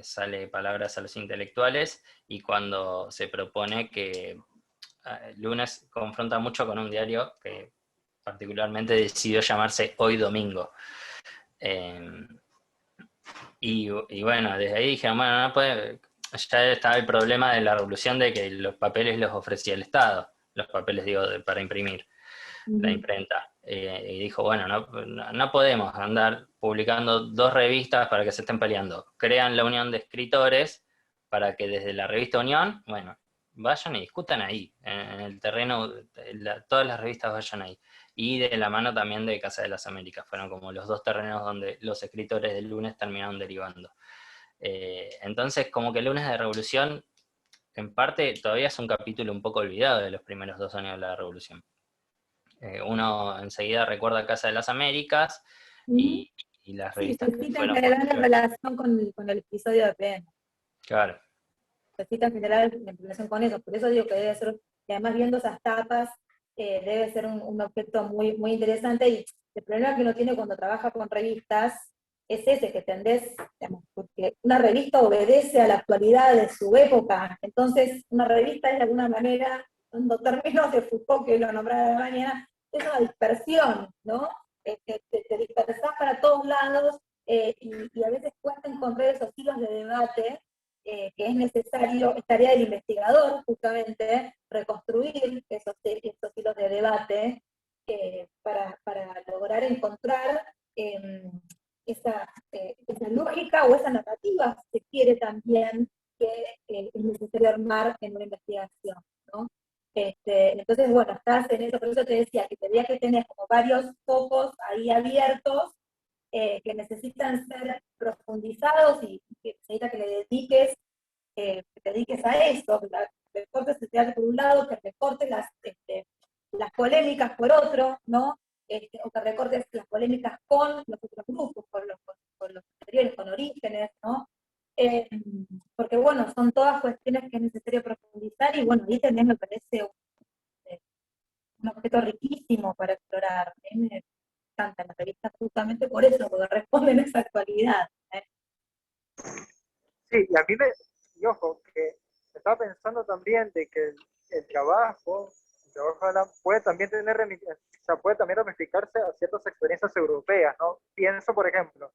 sale Palabras a los Intelectuales, y cuando se propone que Lunes confronta mucho con un diario que particularmente decidió llamarse Hoy Domingo. Y bueno, desde ahí dijeron, bueno, no puede, ya estaba el problema de la revolución de que los papeles los ofrecía el Estado, los papeles digo para imprimir, la imprenta. Y dijo, bueno, no podemos andar publicando 2 revistas para que se estén peleando. Crean la Unión de Escritores para que desde la revista Unión, bueno, vayan y discutan ahí, en el terreno, todas las revistas vayan ahí. Y de la mano también de Casa de las Américas, fueron como los 2 terrenos donde los escritores del Lunes terminaron derivando. Entonces, como que el Lunes de Revolución, en parte, todavía es un capítulo un poco olvidado de los primeros 2 años de la Revolución. Uno enseguida recuerda Casa de las Américas y, y las Sí, revistas se que cita en fueron general en posteriores. relación con el episodio de PM. Claro, Se cita en general en relación con eso. Por eso digo que debe ser, que además viendo esas tapas, debe ser un objeto muy, muy interesante. Y el problema que uno tiene cuando trabaja con revistas es ese, que tendés, digamos, porque una revista obedece a la actualidad de su época. Entonces, una revista es de alguna manera, en términos de Foucault, que lo nombraba de mañana, es una dispersión, ¿no? Te dispersás para todos lados, y a veces cuesta encontrar esos hilos de debate, que es necesario, es tarea del investigador justamente, reconstruir esos hilos de debate, para lograr encontrar esa lógica o esa narrativa, si se quiere también, que es necesario armar en una investigación, ¿no? Entonces, bueno, estás en eso, por eso te decía que te veía que tenés como varios focos ahí abiertos, que necesitan ser profundizados y que necesita que le dediques, que te dediques a eso, que recortes el teatro por un lado, que recortes las polémicas por otro, ¿no? O que recortes las polémicas con los otros grupos, con los anteriores, con Orígenes, ¿no? Eh, Porque bueno, son todas cuestiones que es necesario profundizar y bueno, ahí tenés, me parece, un objeto riquísimo para explorar. Me encanta la revista justamente por eso, porque responden a esa actualidad. Sí, y ojo, que estaba pensando también de que el trabajo de Alan puede también o sea, puede también ramificarse a ciertas experiencias europeas, ¿no? Pienso, por ejemplo,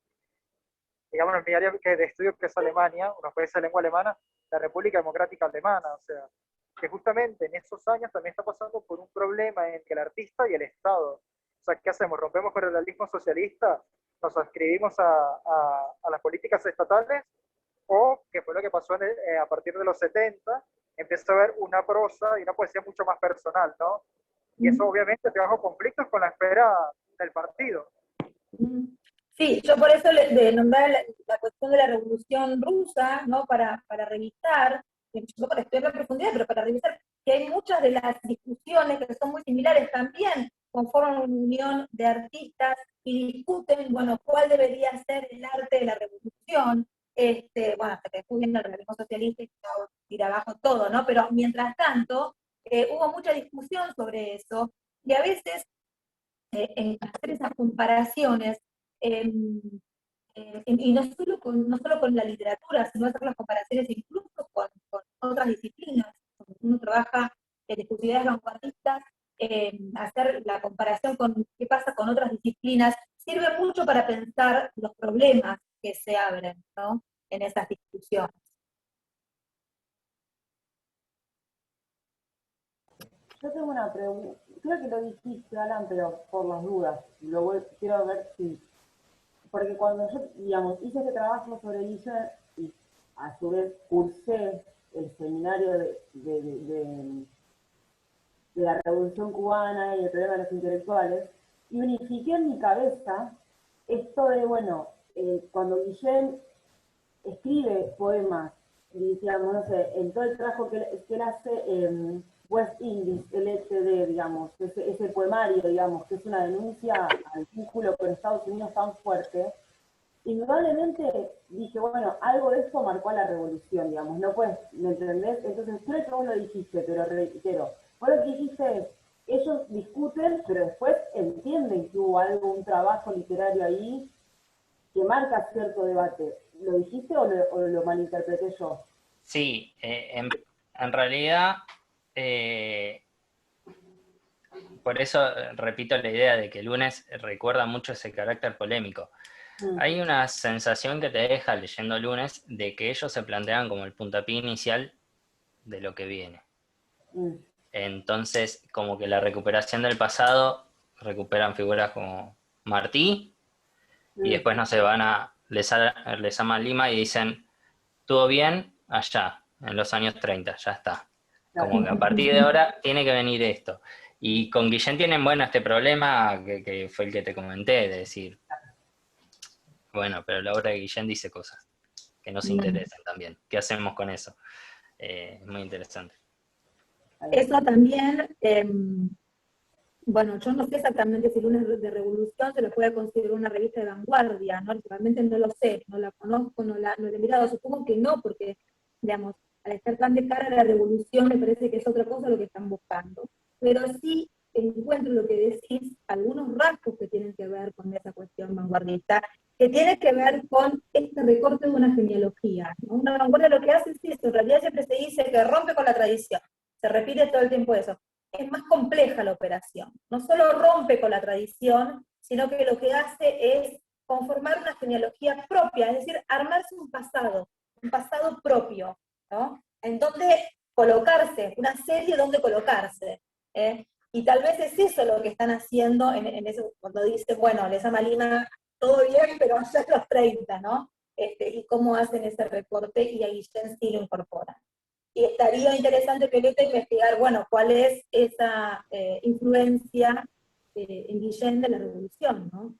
digamos, en mi área de estudio, que es Alemania, unos países de lengua alemana, la República Democrática Alemana, o sea, que justamente en esos años también está pasando por un problema entre el artista y el Estado. O sea, ¿qué hacemos? ¿Rompemos con el realismo socialista? ¿Nos adscribimos a las políticas estatales? ¿O, que fue lo que pasó a partir de los 70, empezó a haber una prosa y una poesía mucho más personal, ¿no? Y eso obviamente trajo conflictos con la esfera del partido. Sí, yo por eso le nombré la cuestión de la Revolución Rusa, ¿no? Para revisar, yo para estudiar en profundidad, pero para revisar que hay muchas de las discusiones que son muy similares también, conforman una unión de artistas y discuten, bueno, cuál debería ser el arte de la revolución, bueno, hasta que después viene el realismo socialista y tira abajo todo, ¿no? Pero mientras tanto, hubo mucha discusión sobre eso, y a veces en hacer esas comparaciones, y no solo con la literatura, sino hacer las comparaciones incluso con otras disciplinas. Cuando uno trabaja en discusiones vanguardistas, hacer la comparación con qué pasa con otras disciplinas sirve mucho para pensar los problemas que se abren, ¿no? En esas discusiones. Yo tengo una pregunta, creo que lo dijiste, Alan, pero por las dudas, quiero ver si porque cuando yo, digamos, hice este trabajo sobre Guillén, y a su vez cursé el seminario de la Revolución Cubana y el problema de los intelectuales, y unifiqué en mi cabeza esto de, bueno, cuando Guillén escribe poemas, digamos, no sé, en todo el trabajo que él hace en West Indies, LTD, digamos, ese poemario, digamos, que es una denuncia al vínculo con Estados Unidos tan fuerte, indudablemente dije, bueno, algo de esto marcó a la revolución, digamos, no puedes, ¿me entendés? Entonces, creo que vos lo dijiste, pero reitero, vos lo que dijiste es, ellos discuten, pero después entienden que hubo un trabajo literario ahí que marca cierto debate. ¿Lo dijiste o lo malinterpreté yo? Sí, en realidad, por eso repito la idea de que Lunes recuerda mucho ese carácter polémico. Hay una sensación que te deja leyendo Lunes de que ellos se plantean como el puntapié inicial de lo que viene. Entonces, como que la recuperación del pasado, recuperan figuras como Martí, y después no se les llaman Lima y dicen, todo bien allá, en los años 30, ya está. Como que a partir de ahora tiene que venir esto. Y con Guillén tienen, bueno, este problema que fue el que te comenté, de decir, bueno, pero la obra de Guillén dice cosas que nos interesan también. ¿Qué hacemos con eso? Es muy interesante. Eso también, bueno, yo no sé exactamente si Lunes de Revolución se lo puede considerar una revista de vanguardia, ¿no? Realmente no lo sé, no la conozco, no la he mirado, supongo que no, porque, digamos, al estar tan de cara a la revolución me parece que es otra cosa lo que están buscando. Pero sí encuentro lo que decís, algunos rasgos que tienen que ver con esa cuestión vanguardista, que tiene que ver con este recorte de una genealogía, ¿no? Una vanguardia lo que hace es eso, en realidad siempre se dice que rompe con la tradición, se repite todo el tiempo eso. Es más compleja la operación. No solo rompe con la tradición, sino que lo que hace es conformar una genealogía propia, es decir, armarse un pasado propio, ¿no? En donde colocarse, una serie donde colocarse. Y tal vez es eso lo que están haciendo en eso, cuando dice, bueno, les llama Lima, todo bien, pero allá a los 30, ¿no? Y cómo hacen ese recorte, y a Guillén sí lo incorporan. Y estaría interesante, Violeta, investigar, bueno, cuál es esa influencia en Guillén de la revolución, ¿no?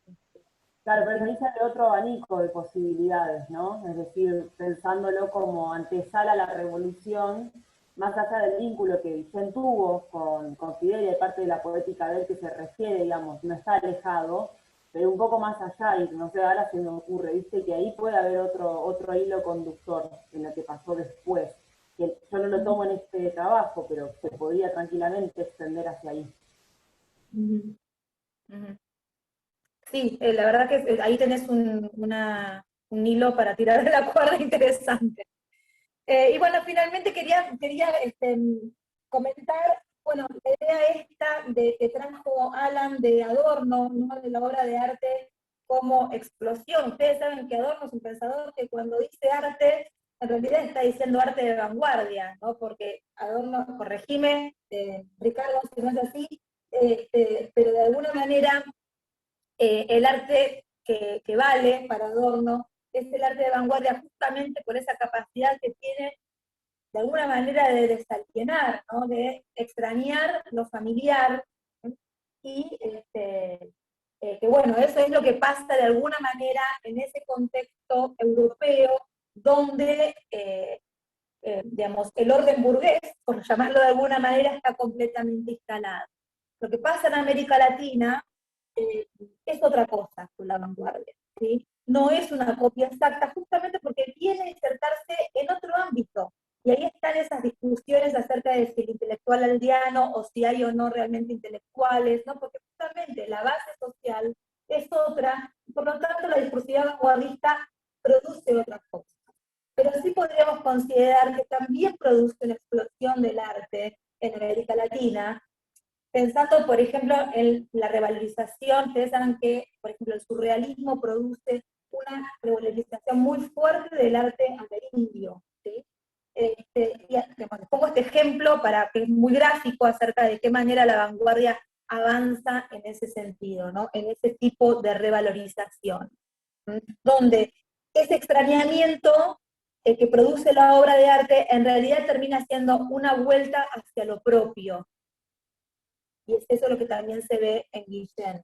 Claro, pero ahí sale otro abanico de posibilidades, ¿no? Es decir, pensándolo como antesala a la revolución, más allá del vínculo que Guillén tuvo con Fidel y de parte de la poética de él que se refiere, digamos, no está alejado, pero un poco más allá, y no sé, ahora se me ocurre, viste, que ahí puede haber otro hilo conductor en lo que pasó después, que yo no lo tomo en este trabajo, pero se podría tranquilamente extender hacia ahí. Sí, la verdad que ahí tenés un hilo para tirar de la cuerda interesante. Y bueno, finalmente quería comentar, bueno, la idea esta que trajo Alan de Adorno, ¿no? De la obra de arte como explosión. Ustedes saben que Adorno es un pensador que cuando dice arte, en realidad está diciendo arte de vanguardia, ¿no? Porque Adorno, corregime, Ricardo, si no es así, pero de alguna manera el arte que vale para Adorno es el arte de vanguardia justamente por esa capacidad que tiene de alguna manera de desalienar, ¿no? De extrañar lo familiar, y que bueno, eso es lo que pasa de alguna manera en ese contexto europeo donde, digamos, el orden burgués, por llamarlo de alguna manera, está completamente instalado. Lo que pasa en América Latina es otra cosa con la vanguardia, ¿sí? No es una copia exacta, justamente porque viene a insertarse en otro ámbito. Y ahí están esas discusiones acerca de si el intelectual aldeano o si hay o no realmente intelectuales, ¿no? Porque justamente la base social es otra, y por lo tanto la discursividad vanguardista produce otra cosa. Pero sí podríamos considerar que también produce una explosión del arte en América Latina, pensando, por ejemplo, en la revalorización. Ustedes saben que, por ejemplo, el surrealismo produce una revalorización muy fuerte del arte amerindio, ¿sí? Pongo este ejemplo para que es muy gráfico acerca de qué manera la vanguardia avanza en ese sentido, ¿no? En ese tipo de revalorización. donde ese extrañamiento que produce la obra de arte en realidad termina siendo una vuelta hacia lo propio. Y es eso lo que también se ve en Guillén.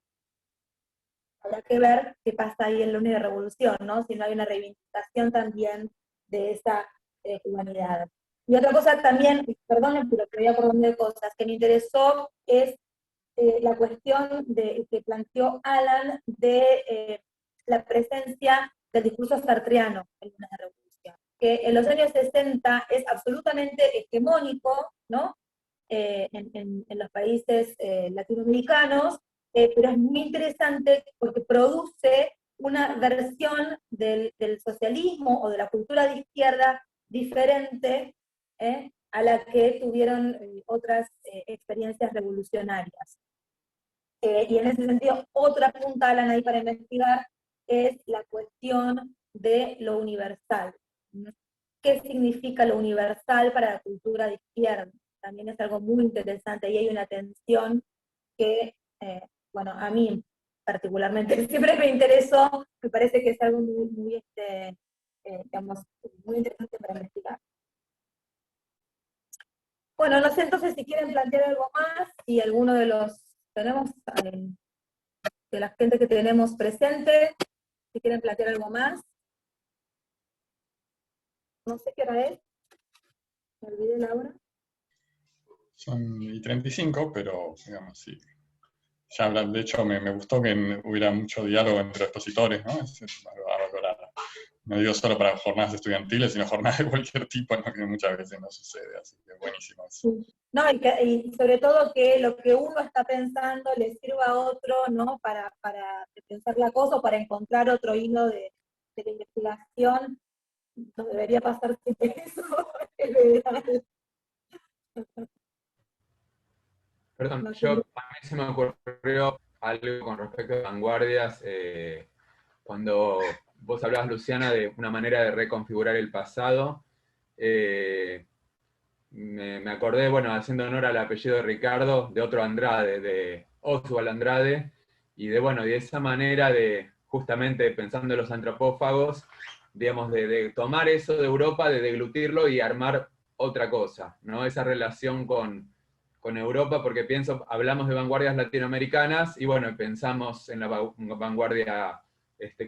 Habrá que ver qué pasa ahí en la Única Revolución, ¿no? Si no hay una reivindicación también de esa humanidad. Y otra cosa también, perdón, pero voy a por donde de cosas, que me interesó es la cuestión que planteó Alan de la presencia del discurso sartreano en la Revolución, que en los años 60 es absolutamente hegemónico, ¿no? En los países latinoamericanos, pero es muy interesante porque produce una versión del socialismo o de la cultura de izquierda diferente a la que tuvieron otras experiencias revolucionarias. Y en ese sentido, otra punta, Alan, ahí para investigar es la cuestión de lo universal. ¿Qué significa lo universal para la cultura de izquierda? También es algo muy interesante, y hay una tensión que, bueno, a mí particularmente siempre me interesó, me parece que es algo muy digamos, muy interesante para investigar. Bueno, no sé entonces si quieren plantear algo más, y alguno de los, tenemos, de la gente que tenemos presente, si quieren plantear algo más. No sé qué hora es, me olvidé la hora. Son y 35, pero digamos, sí. Ya de hecho, me gustó que hubiera mucho diálogo entre expositores, ¿no? Es algo a valorar. No digo solo para jornadas estudiantiles, sino jornadas de cualquier tipo, ¿no? Que muchas veces no sucede, así que buenísimo eso. Sí. No, y sobre todo que lo que uno está pensando le sirva a otro, ¿no? Para pensar la cosa o para encontrar otro hilo de la investigación. No debería pasar siempre eso, es ideal. Perdón, No, yo a mí se me ocurrió algo con respecto a vanguardias, cuando vos hablabas, Luciana, de una manera de reconfigurar el pasado. Me acordé, bueno, haciendo honor al apellido de Ricardo, de otro Andrade, de Oswald Andrade, y de esa manera de, justamente pensando en los antropófagos, digamos, de tomar eso de Europa, de deglutirlo y armar otra cosa, ¿no? Esa relación con Europa, porque hablamos de vanguardias latinoamericanas, y bueno, pensamos en la vanguardia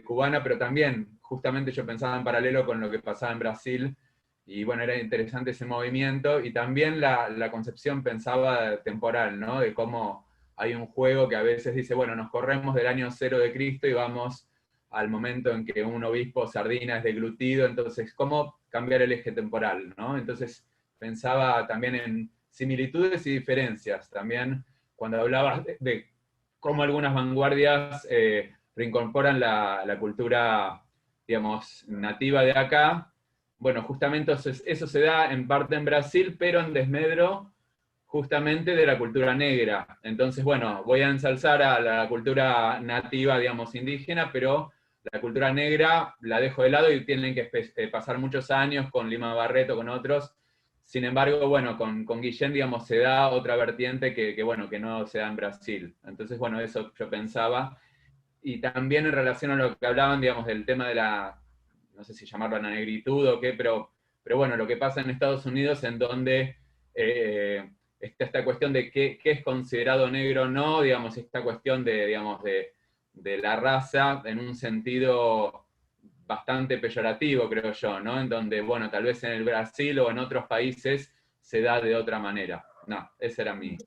cubana, pero también, justamente yo pensaba en paralelo con lo que pasaba en Brasil, y bueno, era interesante ese movimiento, y también la concepción pensaba temporal, ¿no? De cómo hay un juego que a veces dice, bueno, nos corremos del año 0 de Cristo y vamos al momento en que un obispo sardina es deglutido, entonces, ¿cómo cambiar el eje temporal, ¿no? Entonces, pensaba también en similitudes y diferencias, también cuando hablabas de cómo algunas vanguardias reincorporan la cultura, digamos, nativa de acá. Bueno, justamente eso se da en parte en Brasil, pero en desmedro justamente de la cultura negra. Entonces, bueno, voy a ensalzar a la cultura nativa, digamos, indígena, pero la cultura negra la dejo de lado y tienen que pasar muchos años con Lima Barreto, con otros. Sin embargo, bueno, con Guillén, digamos, se da otra vertiente que no se da en Brasil. Entonces, bueno, eso yo pensaba. Y también en relación a lo que hablaban, digamos, del tema de no sé si llamarlo la negritud o qué, pero bueno, lo que pasa en Estados Unidos, en donde está esta cuestión de qué es considerado negro o no, digamos, esta cuestión de la raza en un sentido bastante peyorativo, creo yo, ¿no? En donde, bueno, tal vez en el Brasil o en otros países se da de otra manera. No, ese era mi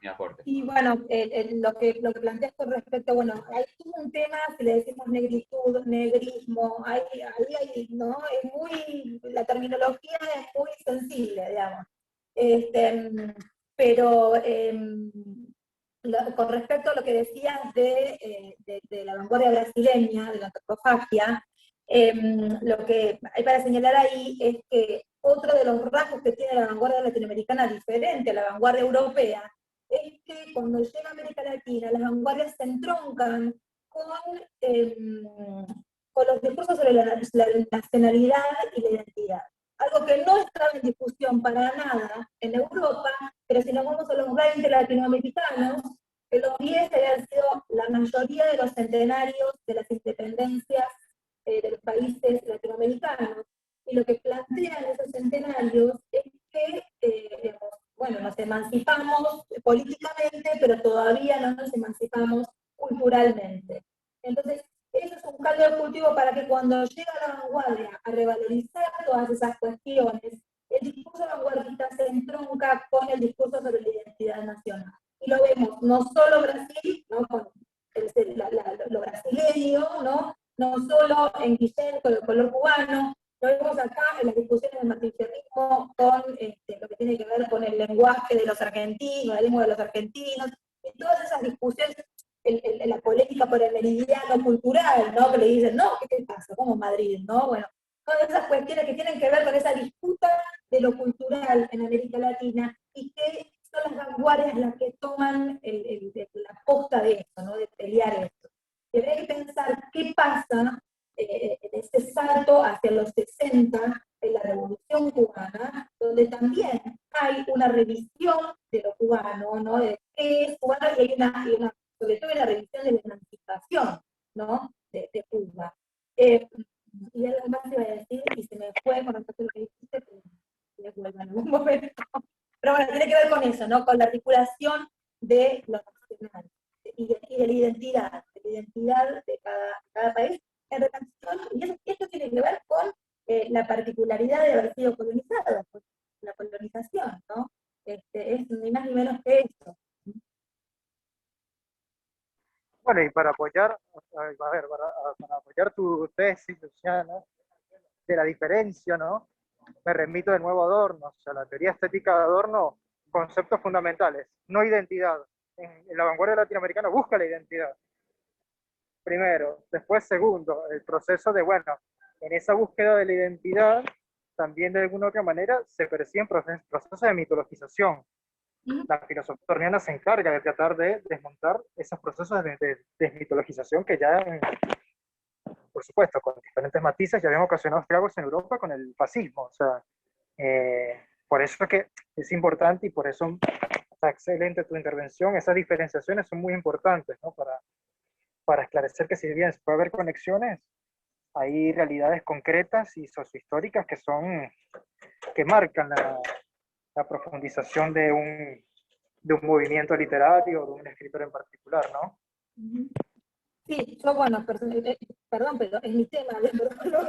aporte. Y bueno, lo que planteas con respecto, bueno, hay un tema, si le decimos negritud, negrismo, ¿no? Es muy, la terminología es muy sensible, digamos. Pero con respecto a lo que decías de la vanguardia brasileña, de la antropofagia, lo que hay para señalar ahí es que otro de los rasgos que tiene la vanguardia latinoamericana diferente a la vanguardia europea es que cuando llega a América Latina, las vanguardias se entroncan con los discursos sobre la nacionalidad y la identidad. Algo que no estaba en discusión para nada en Europa, pero si nos vamos a los 20 latinoamericanos, que los 10 habían sido la mayoría de los centenarios de las independencias de los países latinoamericanos, y lo que plantean esos centenarios es que, digamos, bueno, nos emancipamos políticamente, pero todavía no nos emancipamos culturalmente. Entonces, eso es un caldo de cultivo para que cuando llega la vanguardia a revalorizar todas esas cuestiones, el discurso vanguardista se entronca con el discurso sobre la identidad nacional. Y lo vemos no solo Brasil, ¿no? Con lo brasileño, ¿no? No solo en Guillén con el color cubano, lo vemos acá en las discusiones del marxismo con lo que tiene que ver con el lenguaje de los argentinos, la lengua de los argentinos, y todas esas discusiones, la polémica por el meridiano cultural, ¿no? Que le dicen, no, ¿qué te pasa? ¿Cómo Madrid? ¿No? Bueno, todas esas cuestiones que tienen que ver con esa disputa de lo cultural en América Latina, y que son las vanguardias las que toman la posta de esto, ¿no? De pelear esto. Y habría que pensar qué pasa en ese salto hacia los 60, en la Revolución Cubana, donde también hay una revisión de lo cubano, ¿no? De qué es cubano, y hay una sobre todo una revisión de la emancipación, ¿no? De Cuba. Y algo más iba a decir, y se me fue con respecto a lo que dijiste, pero me vuelvo en algún momento. Pero bueno, tiene que ver con eso, ¿no? Con la articulación de lo nacional y de la identidad de cada país en relación, y esto tiene que ver con la particularidad de haber sido colonizado, pues, la colonización, ¿no? Es ni más ni menos que esto. Bueno, y para apoyar, para apoyar tu tesis, Luciana, de la diferencia, ¿no? Me remito de nuevo a Adorno, o sea, la teoría estética de Adorno, conceptos fundamentales, no identidad. En la vanguardia latinoamericana busca la identidad. Primero, después segundo, el proceso de, bueno, en esa búsqueda de la identidad, también de alguna otra manera se perciben procesos de mitologización. La filosofía adorniana se encarga de tratar de desmontar esos procesos de desmitologización que ya, por supuesto, con diferentes matices, ya habían ocasionado estragos en Europa con el fascismo. O sea, por eso es que es importante, y por eso está excelente tu intervención. Esas diferenciaciones son muy importantes, ¿no? Para esclarecer que si bien se puede haber conexiones, hay realidades concretas y sociohistóricas que marcan la profundización de un movimiento literario o de un escritor en particular, ¿no? Sí, yo, bueno, perdón, pero es mi tema, la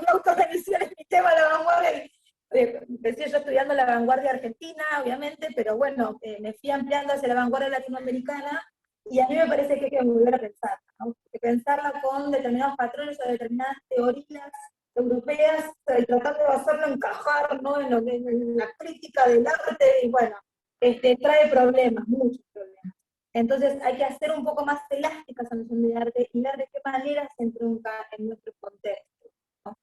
autorrevisión es mi tema, la vanguardia. Empecé yo estudiando la vanguardia argentina, obviamente, pero bueno, me fui ampliando hacia la vanguardia latinoamericana, y a mí me parece que hay que volver a pensarla, ¿no? Pensarla con determinados patrones o determinadas teorías europeas, tratando de hacerlo encajar, ¿no? En la crítica del arte, y bueno, trae problemas, muchos problemas. Entonces hay que hacer un poco más elástica esa noción de arte y ver de qué manera se entronca en nuestro contexto, ¿no?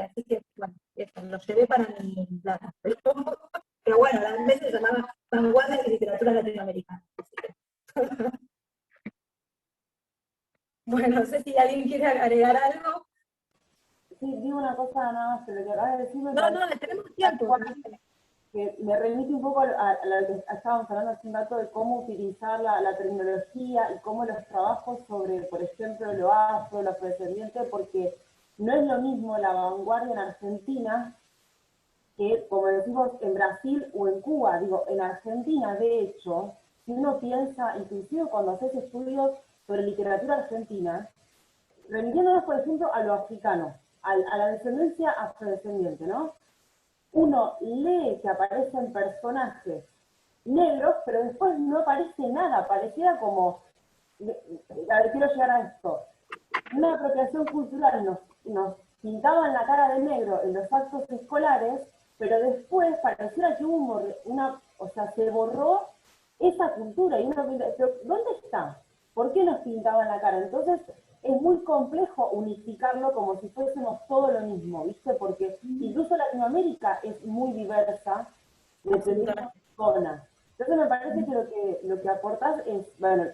Así que, bueno, eso, lo llevé para mi plata. Pero bueno, la vez se llamaba Vanguardia de Literatura Latinoamericana. Bueno, no sé si alguien quiere agregar algo. Sí, digo una cosa nada más, pero lo que acabas de decir No, le tenemos tiempo. que me remite un poco a lo que estábamos hablando hace un rato de cómo utilizar la tecnología y cómo los trabajos sobre, por ejemplo, lo afro, lo afrodescendiente, porque no es lo mismo la vanguardia en Argentina que, como decimos, en Brasil o en Cuba. Digo, en Argentina, de hecho, si uno piensa, inclusive cuando haces estudios sobre literatura argentina, remitiéndonos, por ejemplo, a lo africano, a la descendencia afrodescendiente, ¿no? Uno lee que aparecen personajes negros, pero después no aparece nada, pareciera como, a ver, quiero llegar a esto, una apropiación cultural, nos pintaban la cara de negro en los actos escolares, pero después pareciera que hubo se borró esa cultura, y uno piensa, pero ¿dónde está? ¿Por qué nos pintaban la cara? Entonces, es muy complejo unificarlo como si fuésemos todo lo mismo, ¿viste? Porque incluso Latinoamérica es muy diversa dependiendo de la zona. Entonces me parece que lo que aportás es, bueno,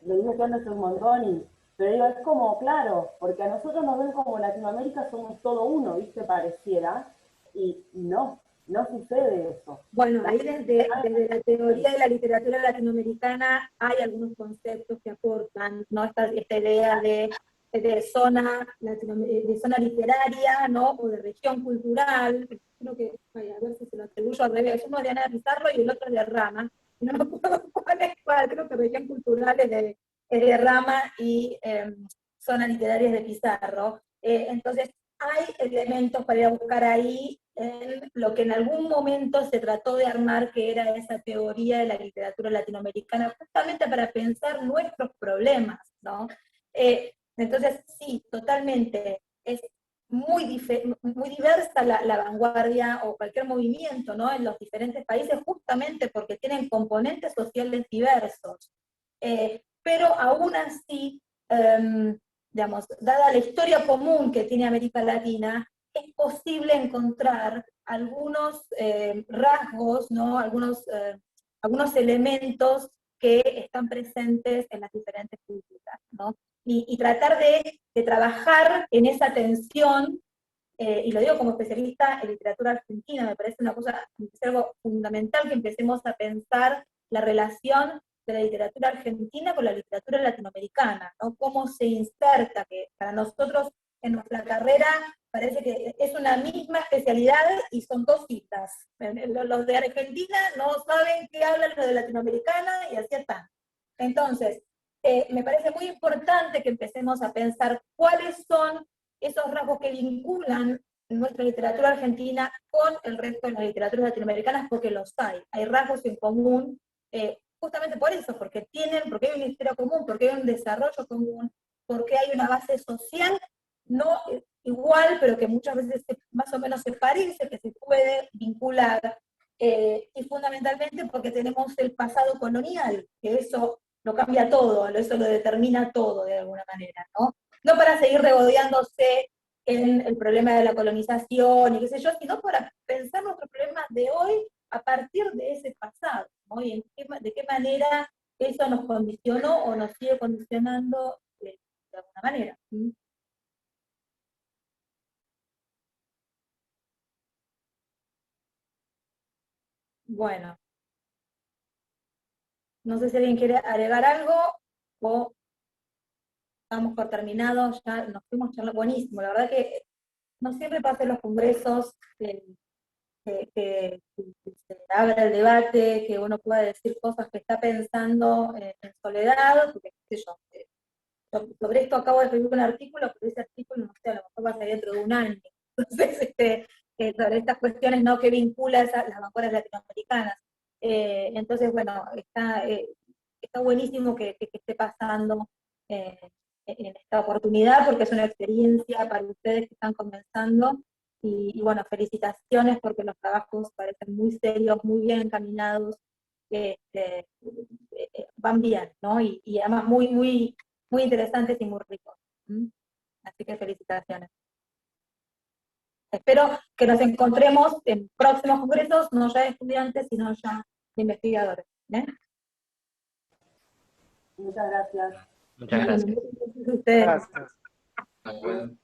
le digo que andas un montón, pero digo, es como, claro, porque a nosotros nos ven como Latinoamérica somos todo uno, ¿viste? Pareciera, y no sucede eso. Bueno, ahí desde la teoría de la literatura latinoamericana hay algunos conceptos que aportan, ¿no? Esta idea de de zona literaria, ¿no? O de región cultural. Creo que, a ver si se lo atribuyo al revés, uno es de Ana Pizarro y el otro es de Rama. No me acuerdo cuál es cuál, creo que región cultural es de Rama y zona literaria es de Pizarro. Entonces, hay elementos para ir a buscar ahí en lo que en algún momento se trató de armar, que era esa teoría de la literatura latinoamericana, justamente para pensar nuestros problemas, ¿no? Entonces, sí, totalmente, es muy diversa la vanguardia o cualquier movimiento, ¿no? En los diferentes países, justamente porque tienen componentes sociales diversos. Pero aún así, digamos, dada la historia común que tiene América Latina, es posible encontrar algunos rasgos, ¿no? Algunos elementos que están presentes en las diferentes culturas, ¿no? Y tratar de trabajar en esa tensión, y lo digo como especialista en literatura argentina, me parece algo fundamental que empecemos a pensar la relación de la literatura argentina con la literatura latinoamericana, ¿no? Cómo se inserta, que para nosotros en nuestra carrera parece que es una misma especialidad y son dos citas. Los de Argentina no saben qué hablan los de latinoamericana y así están. Entonces, me parece muy importante que empecemos a pensar cuáles son esos rasgos que vinculan nuestra literatura argentina con el resto de las literaturas latinoamericanas, porque los hay rasgos en común, justamente por eso, porque hay una historia común, porque hay un desarrollo común, porque hay una base social, no igual, pero que muchas veces más o menos se parece, que se puede vincular, y fundamentalmente porque tenemos el pasado colonial, que eso lo cambia todo, eso lo determina todo de alguna manera, ¿no? No para seguir regodeándose en el problema de la colonización y qué sé yo, sino para pensar nuestros problemas de hoy a partir de ese pasado, ¿no? Y de qué manera eso nos condicionó o nos sigue condicionando de alguna manera. Bueno, no sé si alguien quiere agregar algo o estamos por terminados, ya nos fuimos charlando, buenísimo, la verdad que no siempre pasa en los congresos que se abra el debate, que uno pueda decir cosas que está pensando en soledad, porque qué sé yo, sobre esto acabo de escribir un artículo, pero ese artículo, no sé, a lo mejor va a salir dentro de un año. Entonces, sobre estas cuestiones, ¿no?, que vincula las vanguardias latinoamericanas. Entonces, bueno, está buenísimo que esté pasando en esta oportunidad, porque es una experiencia para ustedes que están comenzando, y bueno, felicitaciones porque los trabajos parecen muy serios, muy bien encaminados, van bien, ¿no? Y además muy interesantes y muy ricos. Así que felicitaciones. Espero que nos encontremos en próximos congresos, no ya de estudiantes, sino ya de investigadores. Muchas gracias. Muchas gracias. Ustedes. Gracias. Bueno.